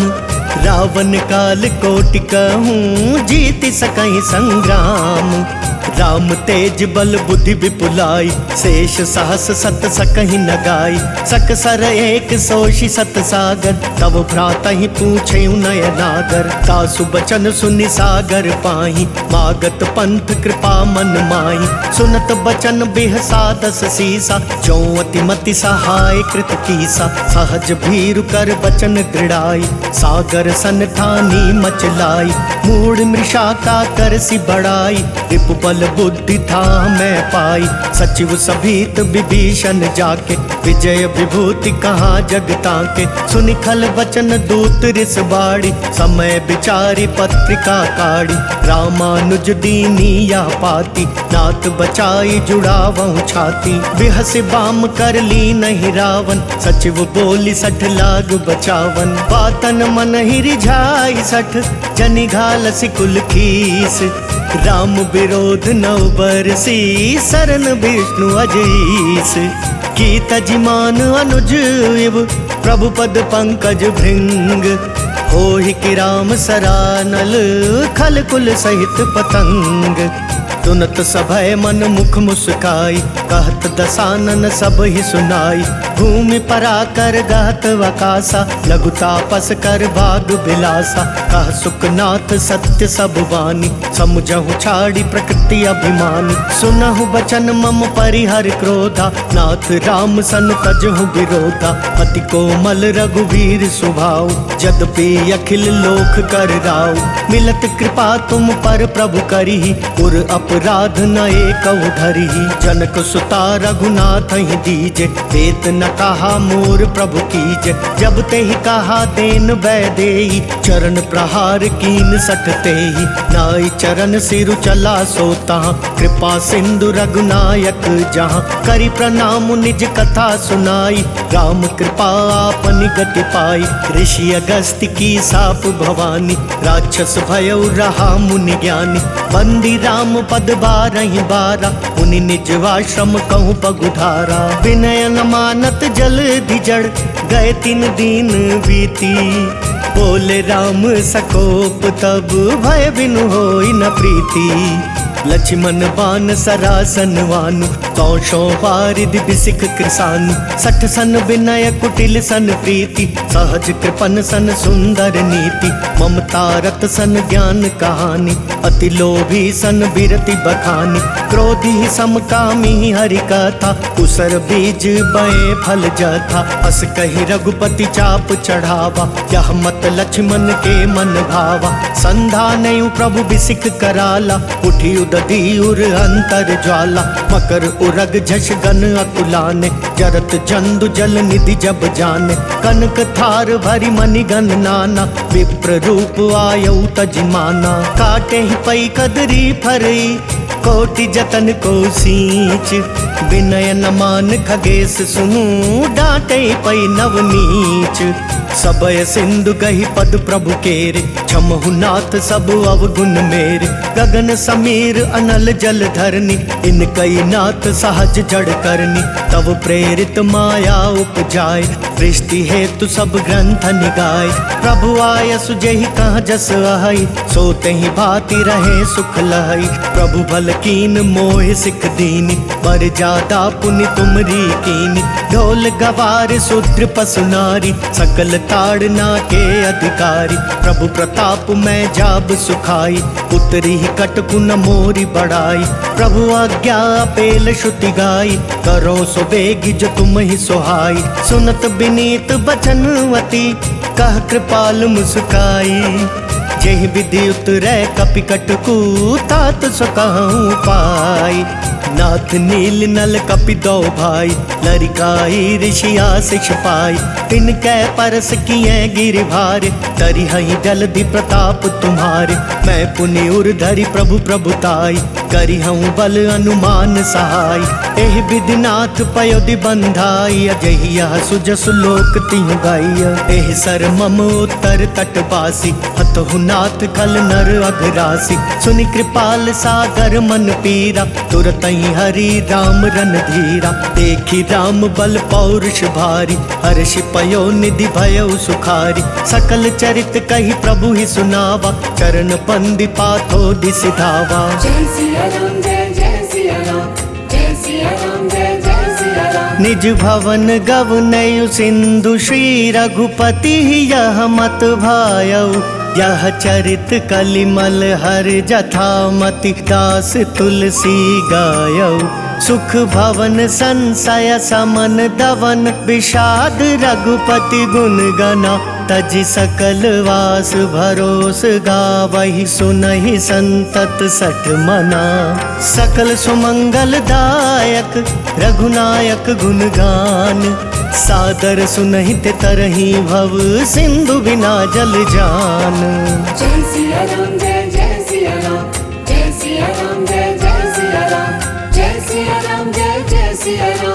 रावण काल कोटि कहूँ, जीति सकहि संग्राम, राम तेज बल बुद्धि विपुलाई, शेष सहस सत सकहि न गाई, सक सर एक सोषि सत सागर, तब भ्राता ही पूछे नय नागर, तासु बचन सुनि सागर पाही, मागत पंथ कृपा मन माही, सुनत बचन बिहसा 10 सीसा, जो अति मति सहाय कृत कीसा, सहज भीरु कर बचन दृढ़ाई, सागर सन ठानी मचलाई, मूढ़ मृषा का कर सी बढ़ाई, रिपु बल बुद्धि था मैं पाई, सचिव सभीत विभीषण जाके, विजय विभूति कहाँ जगता के, सुनि खल वचन दूत रिस बाड़ी, समय विचारी पत्रिका काढ़ी, रामानुज दीनी या पाती, नाथ बचाई जुड़ावहु छाती, बिहस बाम कर ली नहीं रावण, सचिव बोली 60 लाग बचावन, बातन मन ही रिझाई 60, जनि घाल सिकुल खीस, राम विरोध नौ बरसी, सरन विष्णु अजीस, की तजिमान अनुज इव, प्रभु पद पंकज भृंग, होहि कि राम सरानल, खल कुल सहित पतंग, तुनत सभय मन मुख मुस्काई, कहत दसानन सब ही सुनाई, भूमि पराकर गहत वकासा, लघु तापस कर भाग बिलासा, कह सुखनाथ सत्य सब वानी, समुझहु छाड़ी प्रकृति अभिमानी, सुनहु बचन मम परिहर क्रोधा, नाथ राम सन तजहु विरोधा, अति कोमल रघुवीर सुभाऊ, यद्यपि अखिल लोक कर राऊ, मिलत कृपा तुम पर प्रभु करिहि, उर अपराध न एकहु धरिहि, जनक सुता रघुनाथ ही दीजे, वेत न कहा मोर प्रभु कीजे, जब ते ही कहा देन वैदेही, चरण प्रहार कीन 60 तेहि, नाई चरण सिरु चला सोता, कृपा सिंधु रघुनायक जहाँ, करी प्रणाम निज कथा सुनाई, राम कृपा आपनि गति पाई, ऋषि अगस्त्य की साप भवानी, राक्षस भयउ रहा मुनि ज्ञानी, बंदी राम पद 12 बारा, मुनि निज आश्रम कहूँ पगुधारा, विनय न मानत जल धिजड़, गए 3 दिन बीती, बोले राम सकोप तब, भय बिनु होई न प्रीति, लक्ष्मण बान सरासन वानु, 100 बारिद बिसिख कृसानु। 60 सन विनय कुटिल सन प्रीति, सहज कृपन सन सुंदर नीति। ममता रत सन ज्ञान कहानी, अति लोभी सन बिरति बखानी। क्रोधी समकामी हरि कथा, उसर बीज बए फल जथा। अस कही रघुपति चाप चढ़ावा, यह मत लक्ष्मण के मन भावा। संधा नयु प्रभु बिसिख कराला, उठी उदधी उर अंतर ज्वाला। मकर उरग झष गन अकुलाने, जरत जंदु जल निधि जब जाने। कनक थार भरी मणिगन नाना, विप्र रूप आयौ तजमाना। काटे ही पई कदरी फरई, कोटि जतन को सींच। विनय न मान खगेश सुनु, डांटे पई नवनीच। सबय सिंधु गही पद प्रभु केरे, क्षमहु नाथ सब अवगुण मेरे। गगन समीर अनल जल धरनी, इन कई नाथ सहज जड़ करनी। तब प्रेरित माया उपजाय, सृष्टि हेतु सब ग्रंथ निगाय। प्रभु आय सुजहि कहाँ जस अहै, सोते ही भांति रहे सुख लहै। प्रभु भल कीन मोह सिख दीनी, बर जादा पुनि तुमरी कीनी। ढोल गवार शूद्र पसु नारी, सकल ताड़ना के अधिकारी। प्रभु प्रताप मैं जाब सुखाई, उतरी ही कटकु न मोरी बढ़ाई। प्रभु आज्ञा पेल श्रुति गाई, करो सो बेगी जो तुम ही सुहाई। सुनत बिनीत बचनवती, कह कृपाल मुस्काई। जेहि विधि उतरै कपि कटकु, तात सो कहूँ पाई। नाथ नील नल कपि दो भाई, लरिकाई ऋषि आशिष पाई। तिनकै परस किए गिर भारे, तरि हई जलधि प्रताप तुम्हारे। मैं पुनि उर धरि प्रभु प्रभुताई, करि हूँ बल अनुमान सहाय। एहि विधि नाथ पयोधि बंधाई, अजहि यह सुजसु लोक तिहु गाइय। एहि सर मम उत्तर तटवासी, हतहु नाथ खल नर अघरासी। सुनि कृपाल सागर मन पीरा, तुरतहि हरि राम रणधीरा। देखी राम बल पौरुष भारी, हर्षि पयो निधि भयो सुखारी। सकल चरित कही प्रभु ही सुनावा, चरण बंदी पाथो दिसि धावा। जय सिया राम जय जय सिया राम, जय सिया राम जय जय सिया राम। निज भवन गवनयु सिंधु, श्री रघुपति यह मत भायउ। यह चरित कलिमल हर जथा मति, दास तुलसी गायौ। सुख भवन संशय समन दवन, विषाद रघुपति गुण गना। तजि सकल वास भरोस गावहि, सुनहि संतत सठ मना। सकल सुमंगल दायक रघुनायक गुण गान, सादर सुनहित तरहि भव सिंधु बिना जल जान। जय सिया राम जय जय सिया राम, जय सिया राम जय जय सिया राम, जय सिया राम जय जय सिया राम।